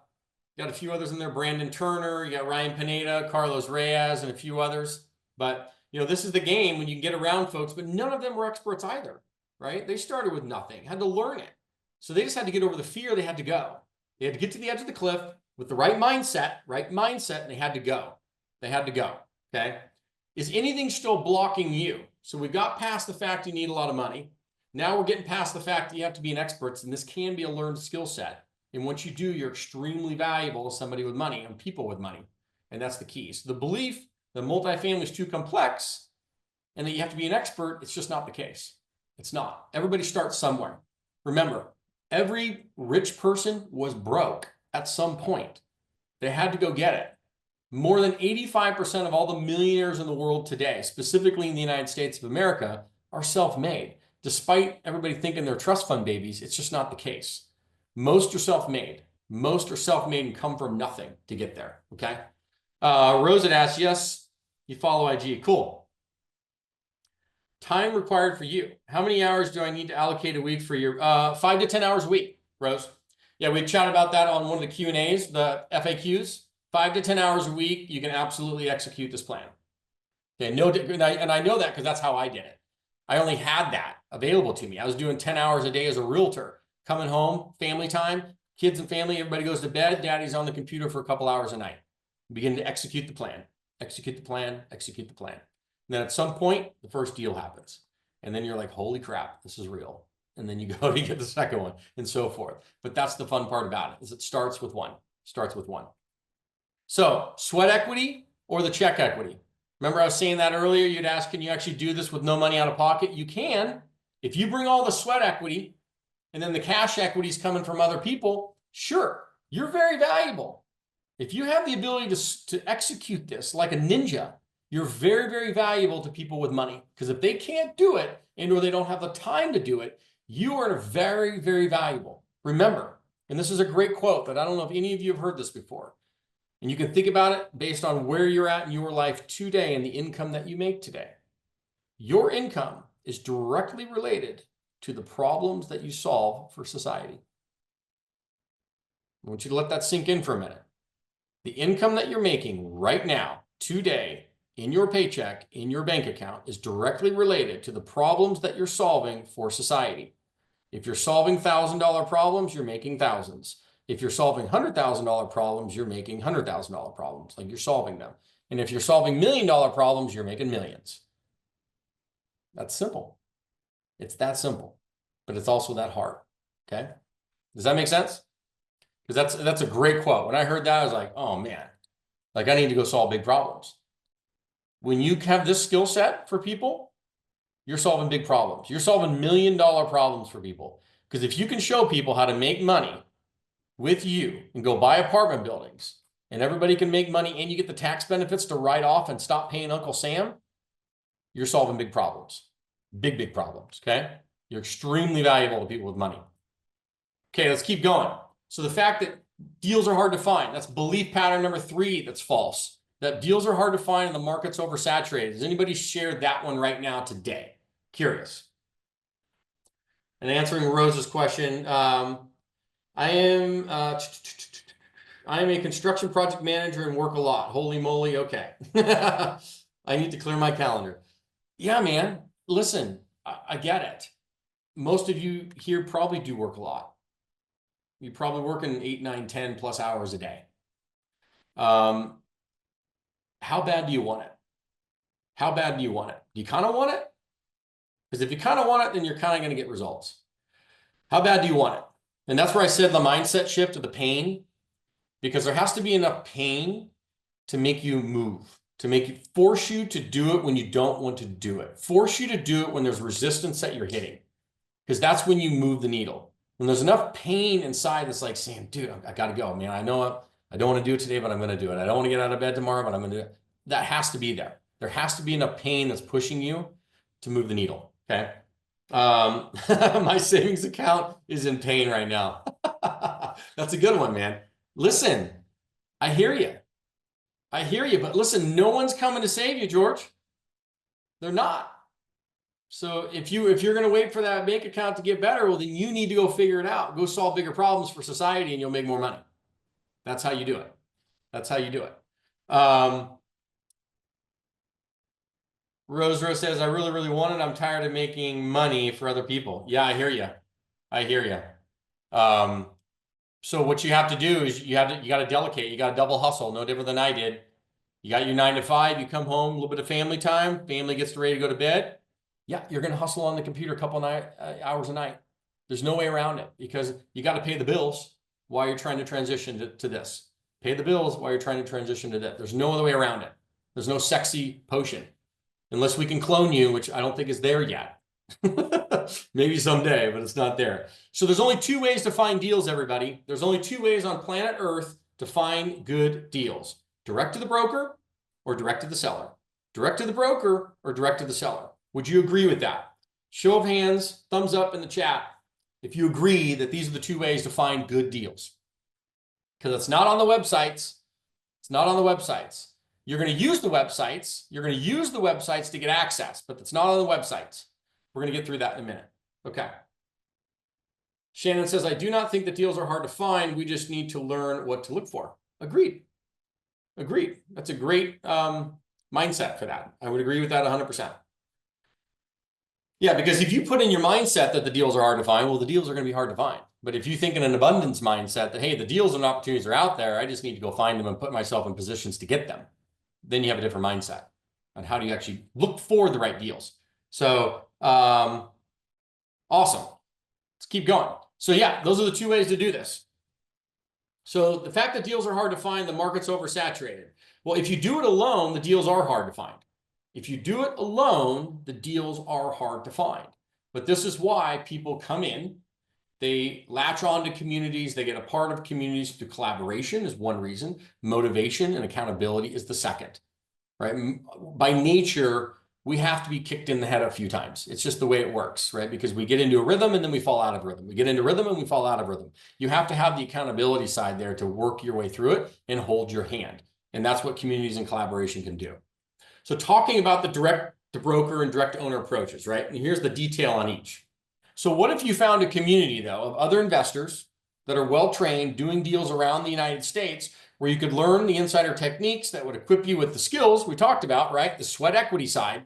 a few others in there, Brandon Turner, you got Ryan Pineda, Carlos Reyes, and a few others. But, this is the game when you can get around folks, but none of them were experts either, right? They started with nothing, had to learn it. So they just had to get over the fear, they had to go. They had to get to the edge of the cliff with the right mindset, and they had to go. They had to go, okay? Is anything still blocking you? So we got past the fact you need a lot of money. Now we're getting past the fact that you have to be an expert, and this can be a learned skill set. And once you do, you're extremely valuable to somebody with money and people with money. And that's the key. So the belief that multifamily is too complex and that you have to be an expert, it's just not the case. It's not. Everybody starts somewhere. Remember, every rich person was broke at some point. They had to go get it. More than 85% of all the millionaires in the world today, specifically in the United States of America, are self-made. Despite everybody thinking they're trust fund babies, it's just not the case. Most are self-made. Most are self-made and come from nothing to get there, okay? Rose had asked, yes, you follow IG. Cool. Time required for you. How many hours do I need to allocate a week for your 5 to 10 hours a week, Rose? Yeah, we chatted about that on one of the Q&As, the FAQs. 5 to 10 hours a week, you can absolutely execute this plan. Okay, and I know that because that's how I did it. I only had that available to me. I was doing 10 hours a day as a realtor, coming home, family time, kids and family, everybody goes to bed, daddy's on the computer for a couple hours a night. Begin to execute the plan, execute the plan, execute the plan. And then at some point, the first deal happens. And then you're like, holy crap, this is real. And then you go to get the second one and so forth. But that's the fun part about it, is it starts with one, So sweat equity or the check equity? Remember I was saying that earlier, you'd ask, can you actually do this with no money out of pocket? You can. If you bring all the sweat equity and then the cash equity is coming from other people, sure, you're very valuable. If you have the ability to execute this like a ninja, you're very, very valuable to people with money. Because if they can't do it and or they don't have the time to do it, you are very, very valuable. Remember, and this is a great quote that I don't know if any of you have heard this before. And you can think about it based on where you're at in your life today and the income that you make today. Your income is directly related to the problems that you solve for society. I want you to let that sink in for a minute. The income that you're making right now, today, in your paycheck, in your bank account, is directly related to the problems that you're solving for society. If you're solving $1,000 problems, you're making thousands. If you're solving $100,000 problems, you're making $100,000 problems, like you're solving them. And if you're solving $1 million problems, you're making millions. That's simple. It's that simple, but it's also that hard, okay? Does that make sense? Because that's a great quote. When I heard that, I was like, oh man, like I need to go solve big problems. When you have this skill set for people, you're solving big problems. You're solving $1 million problems for people. Because if you can show people how to make money with you and go buy apartment buildings, and everybody can make money and you get the tax benefits to write off and stop paying Uncle Sam, you're solving big problems. Big problems, okay? You're extremely valuable to people with money. Okay, let's keep going. So the fact that deals are hard to find, that's belief pattern number 3 that's false. That deals are hard to find and the market's oversaturated. Does anybody share that one right now today? Curious. And answering Rose's question, I am a construction project manager and work a lot. Holy moly, okay. I need to clear my calendar. Yeah, man, listen, I get it. Most of you here probably do work a lot. You're probably working 8, 9, 10 plus hours a day. How bad do you want it? How bad do you want it? Do you kind of want it? Because if you kind of want it, then you're kind of going to get results. How bad do you want it? And that's where I said the mindset shift to the pain, because there has to be enough pain to make you move, to make it force you to do it when you don't want to do it, force you to do it when there's resistance that you're hitting, because that's when you move the needle. When there's enough pain inside that's like saying, dude, I got to go, man. I know I don't want to do it today, but I'm going to do it. I don't want to get out of bed tomorrow, but I'm going to do it. That has to be there. There has to be enough pain that's pushing you to move the needle. Okay. My savings account is in pain right now. That's a good one, man. Listen, I hear you. I hear you, but listen, no one's coming to save you, George. They're not. So if you're going to wait for that bank account to get better, well, then you need to go figure it out. Go solve bigger problems for society and you'll make more money. That's how you do it. That's how you do it. Rose says, I really want it. I'm tired of making money for other people. Yeah, I hear you. I hear you. So what you have to do is you got to delegate. You got to double hustle. No different than I did. You got your 9 to 5. You come home, a little bit of family time. Family gets ready to go to bed. Yeah, you're going to hustle on the computer a couple hours a night. There's no way around it because you got to pay the bills while you're trying to transition to this. Pay the bills while you're trying to transition to that. There's no other way around it. There's no sexy potion. Unless we can clone you, which I don't think is there yet. Maybe someday, but it's not there. So there's only 2 ways to find deals, everybody. There's only 2 ways on planet Earth to find good deals. Direct to the broker or direct to the seller. Direct to the broker or direct to the seller. Would you agree with that? Show of hands, thumbs up in the chat if you agree that these are the 2 ways to find good deals. Because it's not on the websites. It's not on the websites. You're going to use the websites. You're going to use the websites to get access, but it's not on the websites. We're going to get through that in a minute. Okay. Shannon says, I do not think that deals are hard to find. We just need to learn what to look for. Agreed. Agreed. That's a great mindset for that. I would agree with that 100%. Yeah, because if you put in your mindset that the deals are hard to find, well, the deals are going to be hard to find. But if you think in an abundance mindset that, hey, the deals and opportunities are out there, I just need to go find them and put myself in positions to get them, then you have a different mindset on how do you actually look for the right deals. So awesome. Let's keep going. So yeah, those are the 2 ways to do this. So the fact that deals are hard to find, the market's oversaturated. Well, if you do it alone, the deals are hard to find. If you do it alone, the deals are hard to find. But this is why people come in, they latch on to communities, they get a part of communities through collaboration is one reason. Motivation and accountability is the second, right? By nature, we have to be kicked in the head a few times. It's just the way it works, right? Because we get into a rhythm and then we fall out of rhythm. We get into rhythm and we fall out of rhythm. You have to have the accountability side there to work your way through it and hold your hand. And that's what communities and collaboration can do. So talking about the direct to broker and direct to owner approaches, right? And here's the detail on each. So what if you found a community, though, of other investors that are well-trained doing deals around the United States where you could learn the insider techniques that would equip you with the skills we talked about, right? The sweat equity side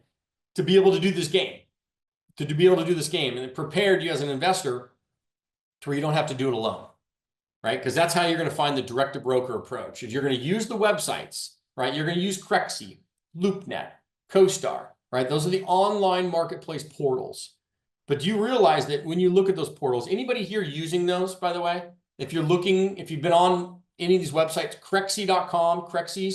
to be able to do this game, and it prepared you as an investor to where you don't have to do it alone, right? Because that's how you're going to find the direct to broker approach. If you're going to use the websites, right? You're going to use Crexi, LoopNet, CoStar, right? Those are the online marketplace portals. But do you realize that when you look at those portals, anybody here using those, by the way, if you're looking, if you've been on any of these websites, Crexi.com, Crexi,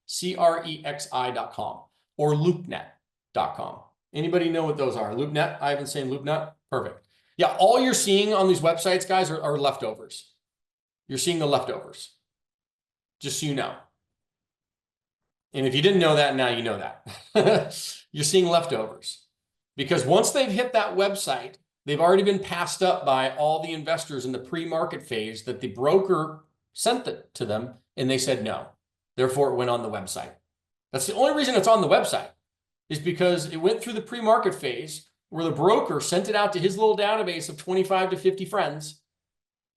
Crexi.com, or LoopNet.com. Anybody know what those are? LoopNet? I haven't seen LoopNet. Perfect. Yeah, all you're seeing on these websites, guys, are leftovers. You're seeing the leftovers. Just so you know. And if you didn't know that, now you know that. You're seeing leftovers. Because once they've hit that website, they've already been passed up by all the investors in the pre-market phase that the broker sent it to them, and they said no. Therefore, it went on the website. That's the only reason it's on the website, is because it went through the pre-market phase where the broker sent it out to his little database of 25 to 50 friends.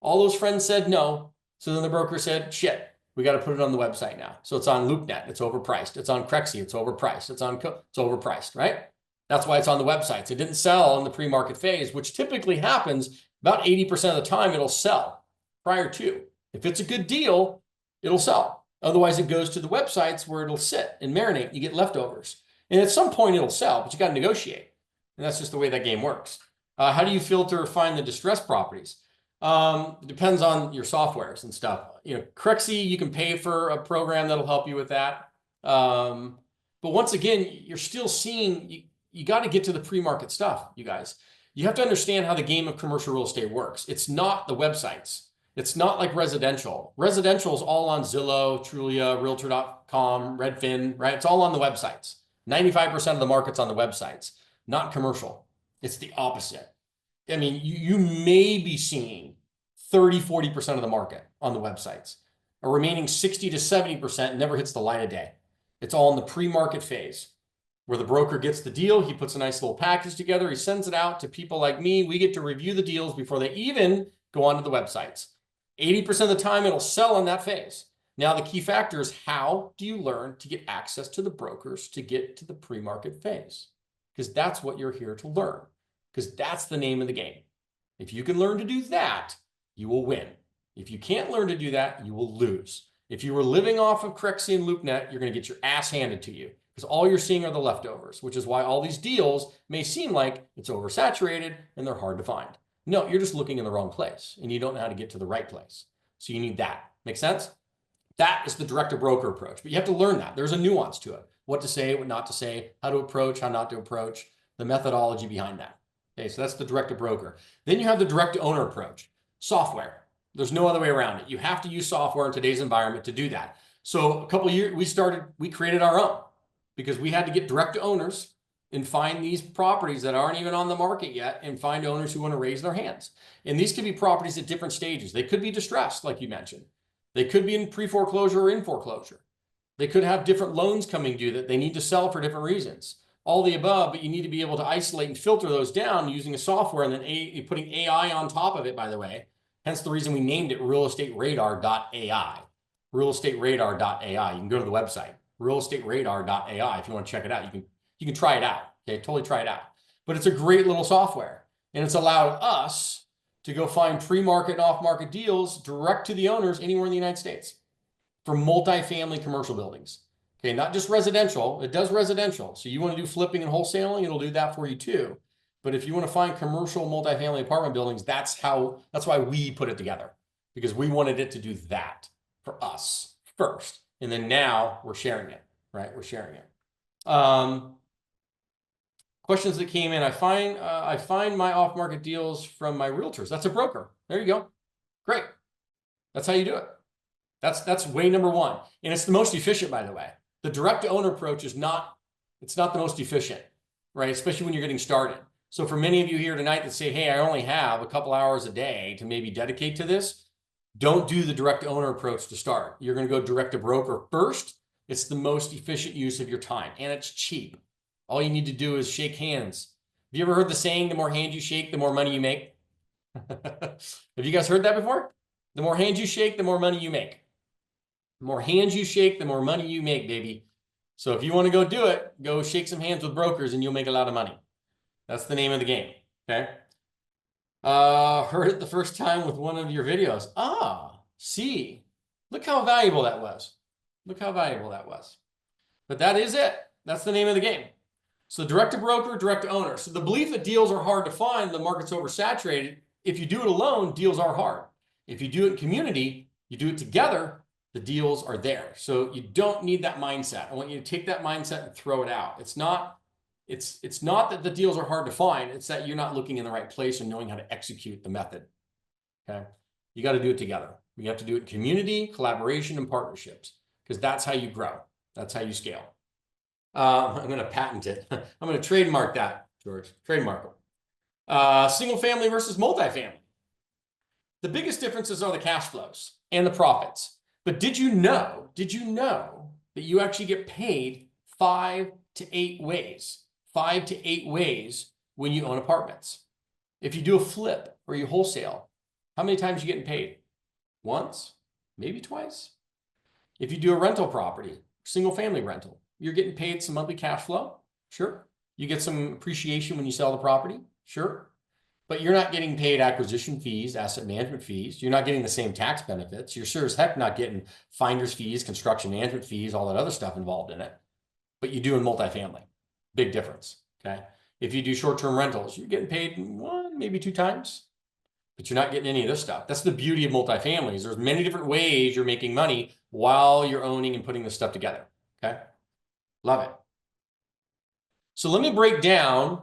All those friends said no. So then the broker said, shit, we got to put it on the website now. So it's on LoopNet. It's overpriced. It's on Crexi. It's overpriced. It's overpriced, right? That's why it's on the websites. It didn't sell in the pre-market phase, which typically happens about 80% of the time. It'll sell prior to. If it's a good deal, it'll sell. Otherwise, it goes to the websites where it'll sit and marinate. You get leftovers. And at some point, it'll sell, but you got to negotiate. And that's just the way that game works. How do you filter or find the distressed properties? It depends on your softwares and stuff. You know, Crexi, you can pay for a program that'll help you with that. But once again, you're still seeing... You got to get to the pre-market stuff, you guys. You have to understand how the game of commercial real estate works. It's not the websites. It's not like residential. Residential is all on Zillow, Trulia, Realtor.com, Redfin, right? It's all on the websites. 95% of the market's on the websites, not commercial. It's the opposite. I mean, you may be seeing 30, 40% of the market on the websites. A remaining 60 to 70% never hits the light of day. It's all in the pre-market phase, where the broker gets the deal. He puts a nice little package together. He sends it out to people like me. We get to review the deals before they even go onto the websites. 80% of the time, it'll sell on that phase. Now, the key factor is, how do you learn to get access to the brokers to get to the pre-market phase? Because that's what you're here to learn, because that's the name of the game. If you can learn to do that, you will win. If you can't learn to do that, you will lose. If you were living off of Crexi and LoopNet, you're going to get your ass handed to you, because all you're seeing are the leftovers, which is why all these deals may seem like it's oversaturated and they're hard to find. No, you're just looking in the wrong place and you don't know how to get to the right place. So you need that. Make sense? That is the direct-to-broker approach, but you have to learn that. There's a nuance to it. What to say, what not to say, how to approach, how not to approach, the methodology behind that. Okay, so that's the direct-to-broker. Then you have the direct-to-owner approach. Software. There's no other way around it. You have to use software in today's environment to do that. So a couple of years, we created our own, because we had to get direct to owners and find these properties that aren't even on the market yet and find owners who want to raise their hands. And these could be properties at different stages. They could be distressed, like you mentioned. They could be in pre-foreclosure or in foreclosure. They could have different loans coming due that they need to sell for different reasons. All the above, but you need to be able to isolate and filter those down using a software, and then putting AI on top of it, by the way. Hence the reason we named it realestateradar.ai. Realestateradar.ai. You can go to the website. realestateradar.ai. If you want to check it out, you can try it out. Okay, totally try it out. But it's a great little software, and it's allowed us to go find pre-market and off-market deals direct to the owners anywhere in the United States for multifamily commercial buildings. Okay, not just residential. It does residential. So you want to do flipping and wholesaling, it'll do that for you too. But if you want to find commercial multifamily apartment buildings, that's why we put it together, because we wanted it to do that for us first. And then now we're sharing it, right? We're sharing it. Questions that came in. I find my off-market deals from my realtors. That's a broker. There you go. Great. That's how you do it. That's way number one. And it's the most efficient, by the way. The direct to owner approach it's not the most efficient, right? Especially when you're getting started. So for many of you here tonight that say, hey, I only have a couple hours a day to maybe dedicate to this, don't do the direct to owner approach to start. You're going to go direct to broker first. It's the most efficient use of your time, and it's cheap. All you need to do is shake hands. Have you ever heard the saying, the more hands you shake, the more money you make? Have you guys heard that before? The more hands you shake, the more money you make. The more hands you shake, the more money you make, baby. So if you want to go do it, go shake some hands with brokers and you'll make a lot of money. That's the name of the game, okay? Heard it the first time with one of your videos. See, look how valuable that was. Look how valuable that was. But that is it. That's the name of the game. So direct to broker, direct to owner. So the belief that deals are hard to find, the market's oversaturated. If you do it alone, deals are hard. If you do it in community, you do it together, the deals are there. So you don't need that mindset. I want you to take that mindset and throw it out. It's not that the deals are hard to find. It's that you're not looking in the right place and knowing how to execute the method. Okay. You got to do it together. You have to do it in community, collaboration, and partnerships, because that's how you grow. That's how you scale. I'm going to patent it. I'm going to trademark that, George. Trademark it. Single family versus multifamily. The biggest differences are the cash flows and the profits. But did you know that you actually get paid 5 to 8 ways? 5 to 8 ways when you own apartments. If you do a flip or you wholesale, how many times are you getting paid? Once, maybe twice. If you do a rental property, single family rental, you're getting paid some monthly cash flow. Sure. You get some appreciation when you sell the property. Sure. But you're not getting paid acquisition fees, asset management fees. You're not getting the same tax benefits. You're sure as heck not getting finder's fees, construction management fees, all that other stuff involved in it. But you do in multifamily. Big difference. Okay. If you do short-term rentals, you're getting paid 1, maybe 2 times, but you're not getting any of this stuff. That's the beauty of multifamilies. There's many different ways you're making money while you're owning and putting this stuff together. Okay. Love it. So let me break down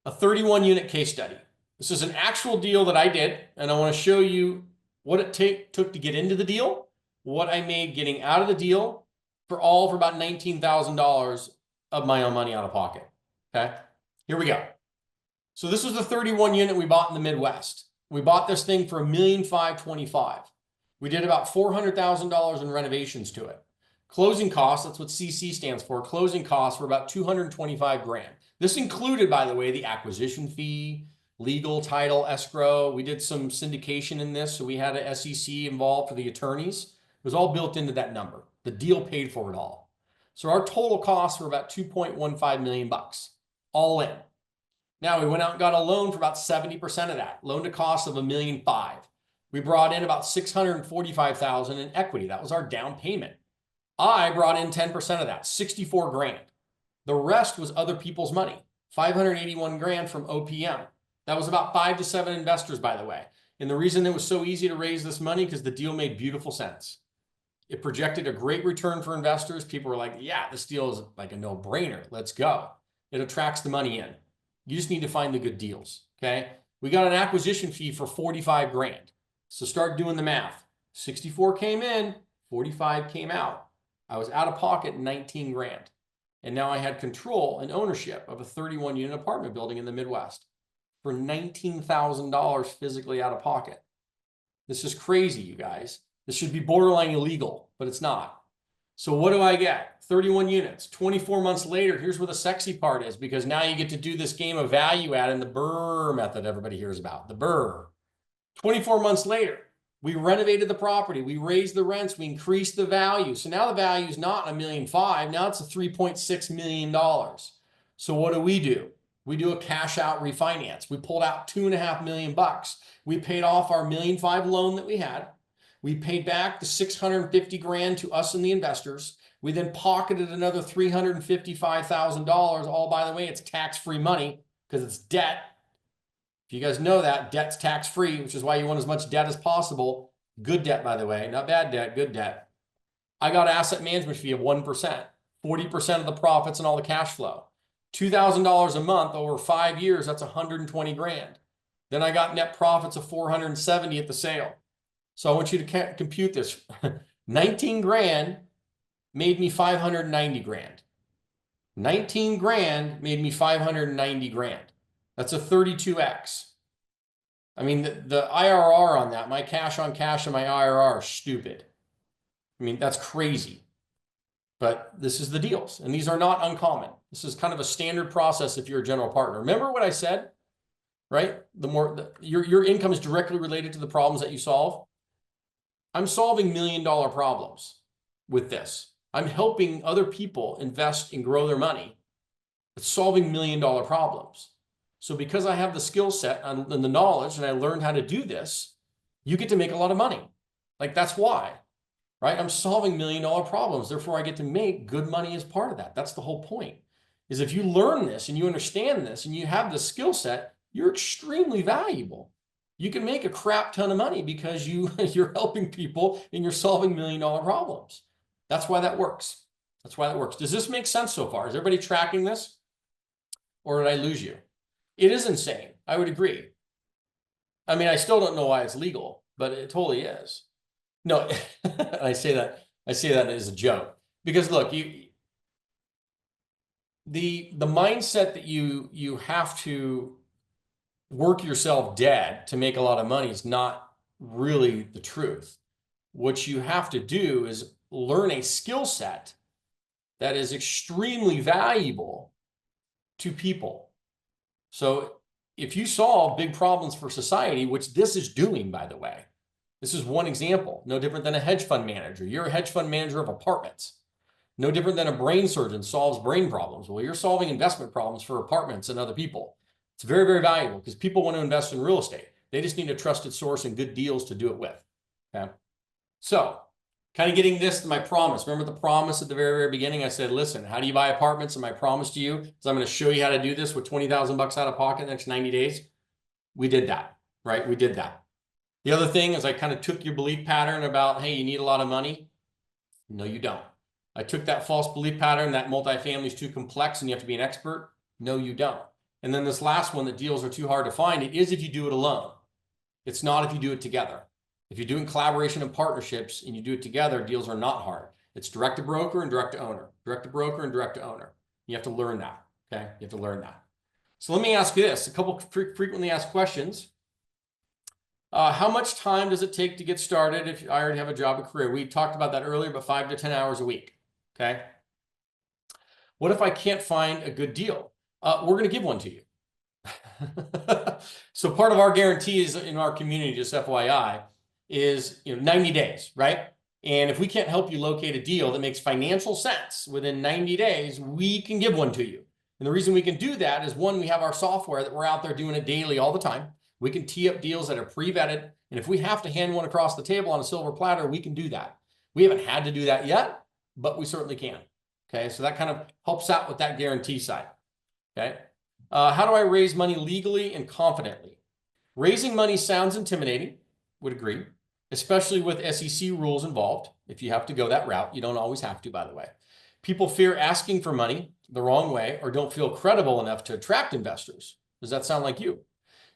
a 31 unit case study. This is an actual deal that I did, and I want to show you what it took to get into the deal, what I made getting out of the deal for about $19,000 of my own money out of pocket. Okay, here we go. So this was the 31 unit we bought in the Midwest. We bought this thing for $1,525,000. We did about $400,000 in renovations to it. Closing costs, that's what CC stands for. Closing costs were about $225,000. This included, by the way, the acquisition fee, legal, title, escrow. We did some syndication in this, so we had an SEC involved for the attorneys. It was all built into that number. The deal paid for it all. So our total costs were about $2.15 million, all in. Now we went out and got a loan for about 70% of that, loan to cost of $1.5 million. We brought in about $645,000 in equity. That was our down payment. I brought in 10% of that, $64,000. The rest was other people's money, $581,000 from OPM. That was about 5 to 7 investors, by the way. And the reason it was so easy to raise this money, because the deal made beautiful sense. It projected a great return for investors. People were like, yeah, this deal is like a no-brainer. Let's go. It attracts the money in. You just need to find the good deals, okay? We got an acquisition fee for $45,000. So start doing the math. 64 came in, 45 came out. I was out of pocket $19,000. And now I had control and ownership of a 31 unit apartment building in the Midwest for $19,000 physically out of pocket. This is crazy, you guys. This should be borderline illegal, but it's not. So what do I get? 31 units. 24 months later, here's where the sexy part is, because now you get to do this game of value add in the BRRRR method everybody hears about, the BRRRR. 24 months later, we renovated the property. We raised the rents. We increased the value. So now the value is not $1.5 million. Now it's a $3.6 million. So what do? We do a cash out refinance. We pulled out $2.5 million. We paid off our $1.5 million loan that we had. We paid back the $650,000 to us and the investors. We then pocketed another $355,000. All, by the way, it's tax-free money because it's debt. If you guys know that, debt's tax-free, which is why you want as much debt as possible. Good debt, by the way, not bad debt, good debt. I got an asset management fee of 1%, 40% of the profits and all the cash flow. $2,000 a month over 5 years, that's $120,000. Then I got net profits of $470 at the sale. So I want you to compute this. $19,000 made me $590,000. $19,000 made me $590,000. That's a 32x. I mean, the IRR on that, my cash on cash and my IRR are stupid. I mean, that's crazy. But this is the deals, and these are not uncommon. This is kind of a standard process if you're a general partner. Remember what I said, right? Your income is directly related to the problems that you solve. I'm solving $1 million problems with this. I'm helping other people invest and grow their money. It's solving $1 million problems. So because I have the skill set and the knowledge and I learned how to do this, you get to make a lot of money. Like, that's why, right? I'm solving $1 million problems. Therefore, I get to make good money as part of that. That's the whole point. is if you learn this and you understand this and you have the skill set, you're extremely valuable. You can make a crap ton of money because you're helping people and you're solving $1 million problems. That's why that works. That's why that works. Does this make sense so far? Is everybody tracking this? Or did I lose you? It is insane. I would agree. I mean, I still don't know why it's legal, but it totally is. No, I say that as a joke because look, the mindset that you have to work yourself dead to make a lot of money is not really the truth. What you have to do is learn a skill set that is extremely valuable to people. So if you solve big problems for society, which this is doing, by the way, this is one example, no different than a hedge fund manager. You're a hedge fund manager of apartments. No different than a brain surgeon solves brain problems. Well, you're solving investment problems for apartments and other people. It's very, very valuable because people want to invest in real estate. They just need a trusted source and good deals to do it with. Okay. So kind of getting this to my promise. Remember the promise at the very, very beginning? I said, listen, how do you buy apartments? And my promise to you is I'm going to show you how to do this with $20,000 out of pocket in the next 90 days. We did that, right? We did that. The other thing is I kind of took your belief pattern about, hey, you need a lot of money. No, you don't. I took that false belief pattern that multifamily is too complex and you have to be an expert. No, you don't. And then this last one, that deals are too hard to find. It is if you do it alone. It's not if you do it together. If you do it in collaboration and partnerships and you do it together, deals are not hard. It's direct to broker and direct to owner, direct to broker and direct to owner. You have to learn that. Okay. You have to learn that. So let me ask you this, a couple frequently asked questions. How much time does it take to get started if I already have a job or career? We talked about that earlier, but 5 to 10 hours a week. Okay. What if I can't find a good deal? We're going to give one to you. So part of our guarantees in our community, just FYI, is 90 days, right? And if we can't help you locate a deal that makes financial sense within 90 days, we can give one to you. And the reason we can do that is, one, we have our software that we're out there doing it daily all the time. We can tee up deals that are pre-vetted. And if we have to hand one across the table on a silver platter, we can do that. We haven't had to do that yet, but we certainly can. Okay, so that kind of helps out with that guarantee side. Okay, how do I raise money legally and confidently? Raising money sounds intimidating, would agree, especially with SEC rules involved. If you have to go that route, you don't always have to, by the way. People fear asking for money the wrong way or don't feel credible enough to attract investors. Does that sound like you?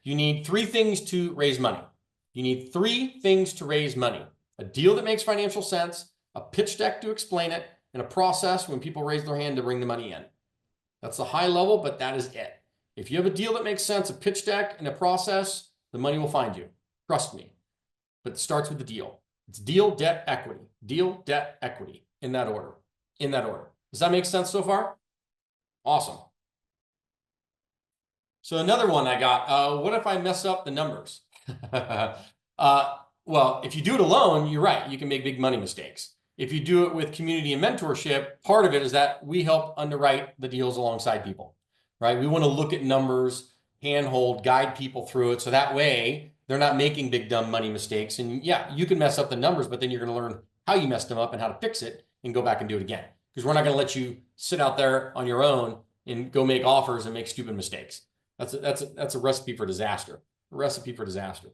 You need 3 things to raise money. You need 3 things to raise money: a deal that makes financial sense, a pitch deck to explain it, and a process when people raise their hand to bring the money in. That's the high level, but that is it. If you have a deal that makes sense, a pitch deck, and a process, the money will find you. Trust me. But it starts with the deal. It's deal, debt, equity. Deal, debt, equity. In that order. In that order. Does that make sense so far? Awesome. So another one I got, what if I mess up the numbers? Well, if you do it alone, you're right. You can make big money mistakes. If you do it with community and mentorship, part of it is that we help underwrite the deals alongside people, right? We want to look at numbers, handhold, guide people through it. So that way they're not making big, dumb money mistakes. And yeah, you can mess up the numbers, but then you're going to learn how you messed them up and how to fix it and go back and do it again. Because we're not going to let you sit out there on your own and go make offers and make stupid mistakes. That's a recipe for disaster. A recipe for disaster.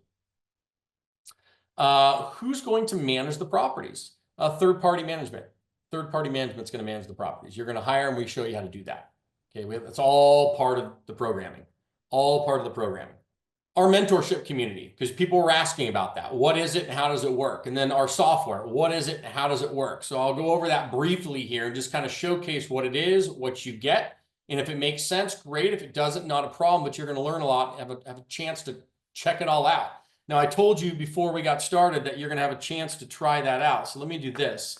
Who's going to manage the properties? Third-party management. Third-party management is going to manage the properties. You're going to hire and we show you how to do that. Okay, that's all part of the programming. All part of the programming. Our mentorship community, because people were asking about that. What is it and how does it work? And then our software, what is it and how does it work? So I'll go over that briefly here and just kind of showcase what it is, what you get. And if it makes sense, great. If it doesn't, not a problem, but you're going to learn a lot, have a chance to check it all out. Now, I told you before we got started that you're going to have a chance to try that out. So let me do this.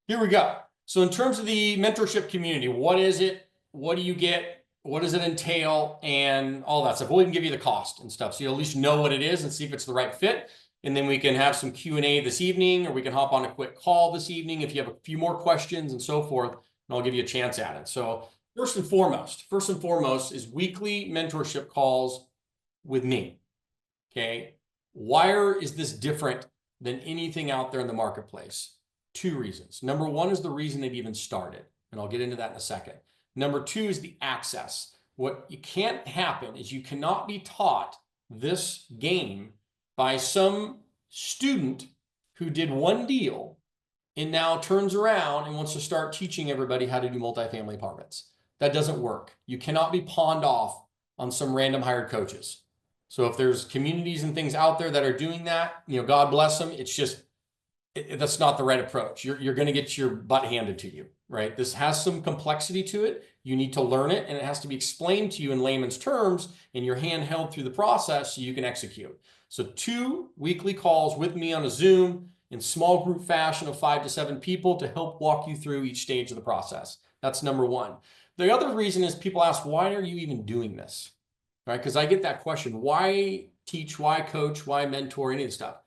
Here we go. So in terms of the mentorship community, what is it? What do you get? What does it entail? And all that stuff. We'll even give you the cost and stuff. So you'll at least know what it is and see if it's the right fit. And then we can have some Q&A this evening, or we can hop on a quick call this evening if you have a few more questions and so forth, and I'll give you a chance at it. So first and foremost is weekly mentorship calls with me. Okay. Why is this different than anything out there in the marketplace? 2 reasons. Number one is the reason it even started, and I'll get into that in a second. Number two is the access. What you can't happen is you cannot be taught this game by some student who did one deal and now turns around and wants to start teaching everybody how to do multifamily apartments. That doesn't work. You cannot be pawned off on some random hired coaches. So if there's communities and things out there that are doing that, God bless them. It's just, that's not the right approach. You're going to get your butt handed to you, right? This has some complexity to it. You need to learn it, and it has to be explained to you in layman's terms, and your hand held through the process so you can execute. So 2 weekly calls with me on a Zoom in small group fashion of 5 to 7 people to help walk you through each stage of the process. That's number one. The other reason is people ask, why are you even doing this? Right? Because I get that question. Why teach? Why coach? Why mentor? Any of this stuff.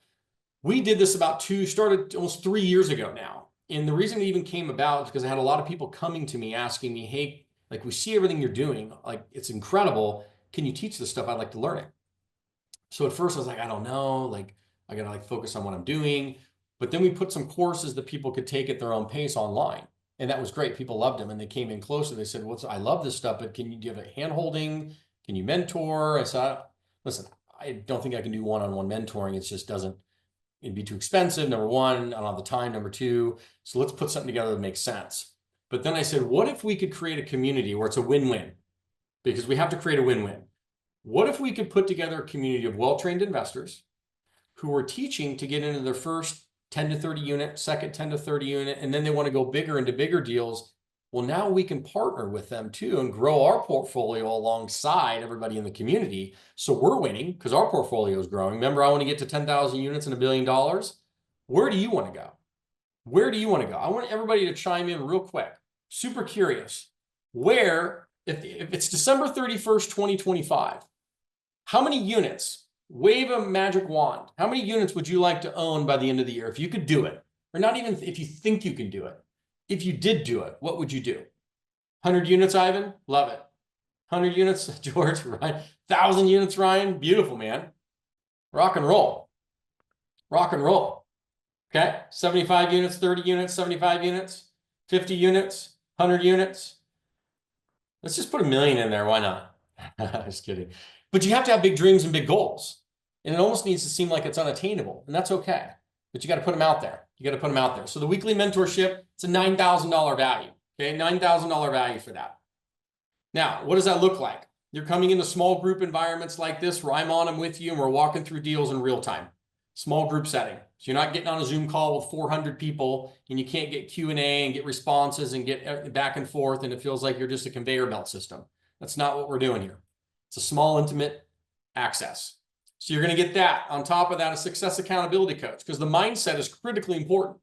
We did this started almost 3 years ago now. And the reason it even came about is because I had a lot of people coming to me asking me, hey, like, we see everything you're doing. Like, it's incredible. Can you teach this stuff? I'd like to learn it. So at first I was like, I don't know. Like, I got to focus on what I'm doing. But then we put some courses that people could take at their own pace online. And that was great. People loved them. And they came in closer. They said, I love this stuff, but can you give a hand holding? Can you mentor? I said, listen, I don't think I can do one-on-one mentoring. It just doesn't, it'd be too expensive. Number one, I don't have the time. Number two, so let's put something together that makes sense. But then I said, what if we could create a community where it's a win-win? Because we have to create a win-win. What if we could put together a community of well-trained investors who are teaching to get into their first 10 to 30 unit, second 10 to 30 unit, and then they want to go bigger into bigger deals? Well, now we can partner with them too and grow our portfolio alongside everybody in the community. So we're winning because our portfolio is growing. Remember, I want to get to 10,000 units and $1 billion. Where do you want to go? Where do you want to go? I want everybody to chime in real quick. Super curious. Where, if it's December 31st, 2025, how many units, wave a magic wand, how many units would you like to own by the end of the year? If you could do it, or not even if you think you can do it. If you did do it, what would you do? 100 units, Ivan? Love it. 100 units, George, Ryan. 1,000 units, Ryan? Beautiful, man. Rock and roll. Rock and roll. Okay, 75 units, 30 units, 75 units, 50 units, 100 units. Let's just put 1 million in there. Why not? Just kidding. But you have to have big dreams and big goals. And it almost needs to seem like it's unattainable. And that's okay. But you got to put them out there. You got to put them out there. So the weekly mentorship, it's a $9,000 value. Okay, $9,000 value for that. Now, what does that look like? You're coming into small group environments like this where I'm on them with you and we're walking through deals in real time. Small group setting. So you're not getting on a Zoom call with 400 people and you can't get Q&A and get responses and get back and forth and it feels like you're just a conveyor belt system. That's not what we're doing here. It's a small, intimate access. So you're going to get that. On top of that, a success accountability coach, because the mindset is critically important.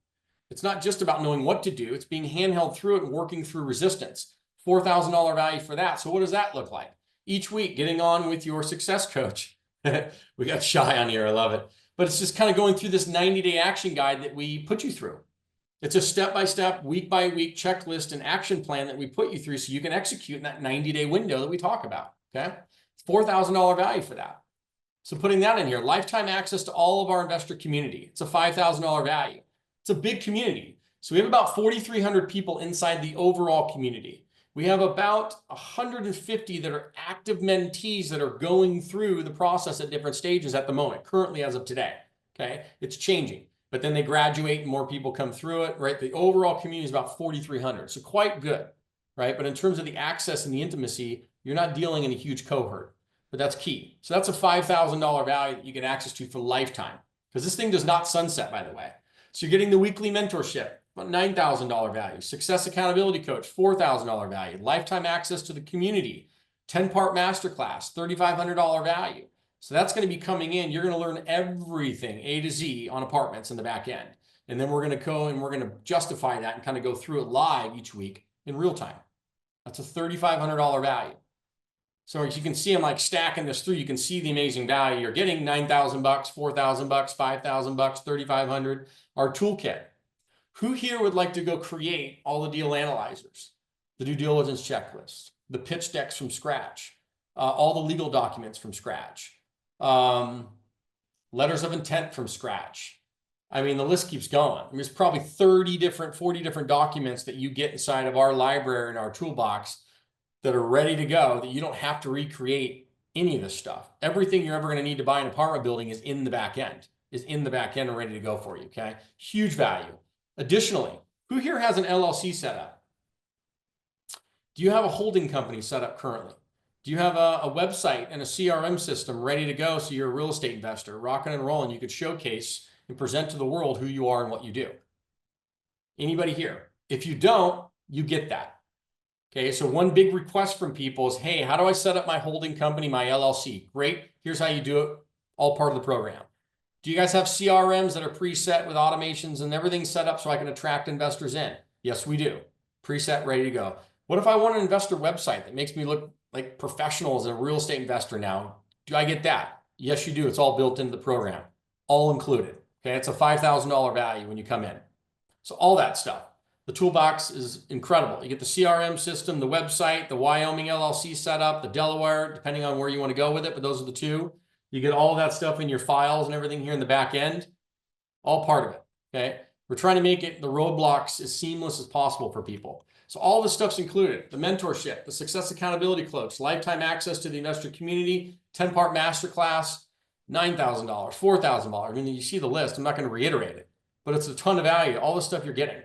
It's not just about knowing what to do. It's being handheld through it and working through resistance. $4,000 value for that. So what does that look like? Each week, getting on with your success coach. We got shy on here. I love it. But it's just kind of going through this 90-day action guide that we put you through. It's a step-by-step, week-by-week checklist and action plan that we put you through so you can execute in that 90-day window that we talk about. Okay? $4,000 value for that. So putting that in here, lifetime access to all of our investor community. It's a $5,000 value. It's a big community. So we have about 4,300 people inside the overall community. We have about 150 that are active mentees that are going through the process at different stages at the moment, currently as of today. Okay, it's changing, but then they graduate and more people come through it, right? The overall community is about 4,300, so quite good, right? But in terms of the access and the intimacy, you're not dealing in a huge cohort, but that's key. So that's a $5,000 value that you get access to for lifetime, because this thing does not sunset, by the way. So you're getting the weekly mentorship, $9,000 value, success accountability coach, $4,000 value, lifetime access to the community, 10-part masterclass, $3,500 value. So that's going to be coming in. You're going to learn everything A to Z on apartments in the back end. And then we're going to go and we're going to justify that and kind of go through it live each week in real time. That's a $3,500 value. So as you can see, I'm like stacking this through. You can see the amazing value. You're getting $9,000, $4,000, $5,000, $3,500. Our toolkit. Who here would like to go create all the deal analyzers, the due diligence checklist, the pitch decks from scratch, all the legal documents from scratch, letters of intent from scratch? I mean, the list keeps going. I mean, there's probably 40 different documents that you get inside of our library and our toolbox that are ready to go, that you don't have to recreate any of this stuff. Everything you're ever going to need to buy an apartment building is in the back end, and ready to go for you, okay? Huge value. Additionally, who here has an LLC set up? Do you have a holding company set up currently? Do you have a website and a CRM system ready to go so you're a real estate investor, rocking and rolling? You could showcase and present to the world who you are and what you do. Anybody here? If you don't, you get that. Okay, so one big request from people is, hey, how do I set up my holding company, my LLC? Great, here's how you do it, all part of the program. Do you guys have CRMs that are preset with automations and everything set up so I can attract investors in? Yes, we do. Preset, ready to go. What if I want an investor website that makes me look like professional as a real estate investor now? Do I get that? Yes, you do. It's all built into the program, all included. Okay, it's a $5,000 value when you come in. So all that stuff. The toolbox is incredible. You get the CRM system, the website, the Wyoming LLC setup, the Delaware, depending on where you want to go with it, but those are the two. You get all that stuff in your files and everything here in the back end, all part of it, okay? We're trying to make it the roadblocks as seamless as possible for people. So all this stuff's included, the mentorship, the success accountability coach, lifetime access to the investor community, 10-part masterclass, $9,000, $4,000. I mean, you see the list. I'm not going to reiterate it, but it's a ton of value. All the stuff you're getting.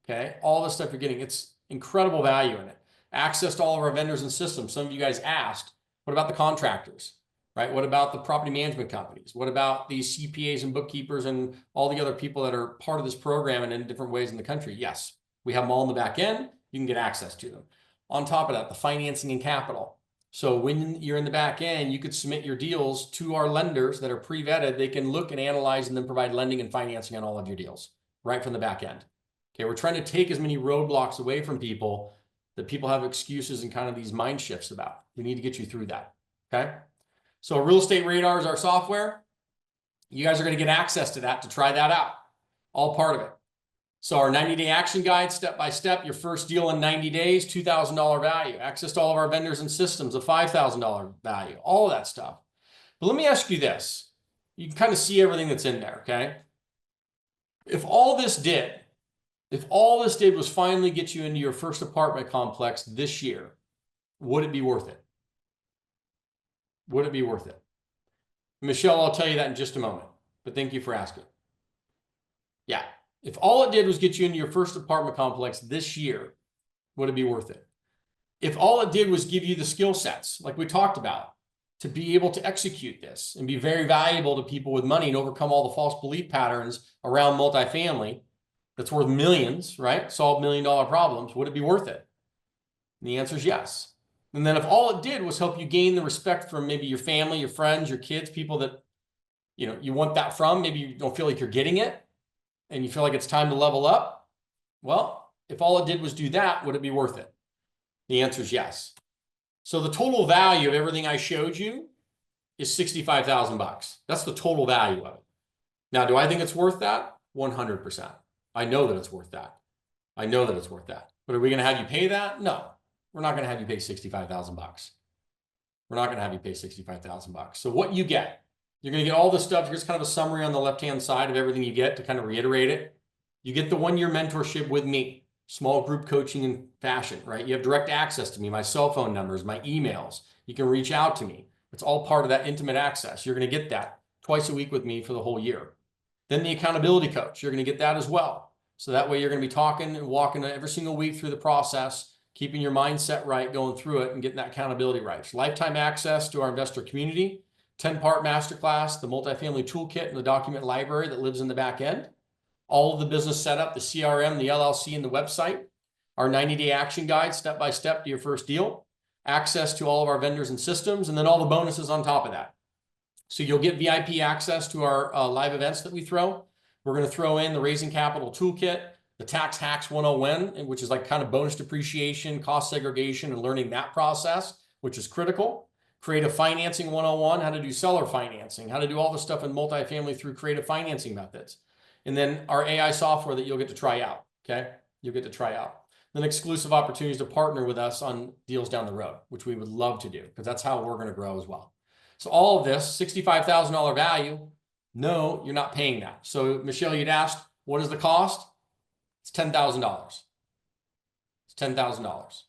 Okay, all the stuff you're getting, it's incredible value in it. Access to all of our vendors and systems. Some of you guys asked, what about the contractors, right? What about the property management companies? What about the CPAs and bookkeepers and all the other people that are part of this program and in different ways in the country? Yes, we have them all in the back end. You can get access to them. On top of that, the financing and capital. So when you're in the back end, you could submit your deals to our lenders that are pre-vetted. They can look and analyze and then provide lending and financing on all of your deals right from the back end. Okay, we're trying to take as many roadblocks away from people that people have excuses and kind of these mind shifts about. We need to get you through that, okay? So Real Estate Radar is our software. You guys are going to get access to that to try that out, all part of it. So our 90-day action guide, step-by-step, your first deal in 90 days, $2,000 value. Access to all of our vendors and systems, a $5,000 value, all of that stuff. But let me ask you this. You can kind of see everything that's in there, okay? If all this did was finally get you into your first apartment complex this year, would it be worth it? Would it be worth it? Michelle, I'll tell you that in just a moment, but thank you for asking. Yeah, if all it did was get you into your first apartment complex this year, would it be worth it? If all it did was give you the skill sets, like we talked about, to be able to execute this and be very valuable to people with money and overcome all the false belief patterns around multifamily, that's worth millions, right? Solve $1 million problems. Would it be worth it? And the answer is yes. And then if all it did was help you gain the respect from maybe your family, your friends, your kids, people that, you know, you want that from, maybe you don't feel like you're getting it and you feel like it's time to level up. Well, if all it did was do that, would it be worth it? The answer is yes. So the total value of everything I showed you is $65,000. That's the total value of it. Now, do I think it's worth that? 100%. I know that it's worth that. I know that it's worth that. But are we going to have you pay that? No, we're not going to have you pay $65,000. We're not going to have you pay $65,000. So what you get, you're going to get all this stuff. Here's kind of a summary on the left-hand side of everything you get to kind of reiterate it. You get the one-year mentorship with me, small group coaching in fashion, right? You have direct access to me, my cell phone numbers, my emails. You can reach out to me. It's all part of that intimate access. You're going to get that twice a week with me for the whole year. Then the accountability coach, you're going to get that as well. So that way you're going to be talking and walking every single week through the process, keeping your mindset right, going through it and getting that accountability right. So lifetime access to our investor community, 10-part masterclass, the multifamily toolkit and the document library that lives in the back end, all of the business setup, the CRM, the LLC and the website, our 90-day action guide, step-by-step to your first deal, access to all of our vendors and systems, and then all the bonuses on top of that. So you'll get VIP access to our live events that we throw. We're going to throw in the Raising Capital Toolkit, the Tax Hacks 101, which is like kind of bonus depreciation, cost segregation, and learning that process, which is critical. Creative Financing 101, how to do seller financing, how to do all the stuff in multifamily through creative financing methods. And then our AI software that you'll get to try out, okay? You'll get to try out. Then exclusive opportunities to partner with us on deals down the road, which we would love to do because that's how we're going to grow as well. So all of this, $65,000 value, no, you're not paying that. So Michelle, you'd asked, what is the cost? It's $10,000. It's $10,000.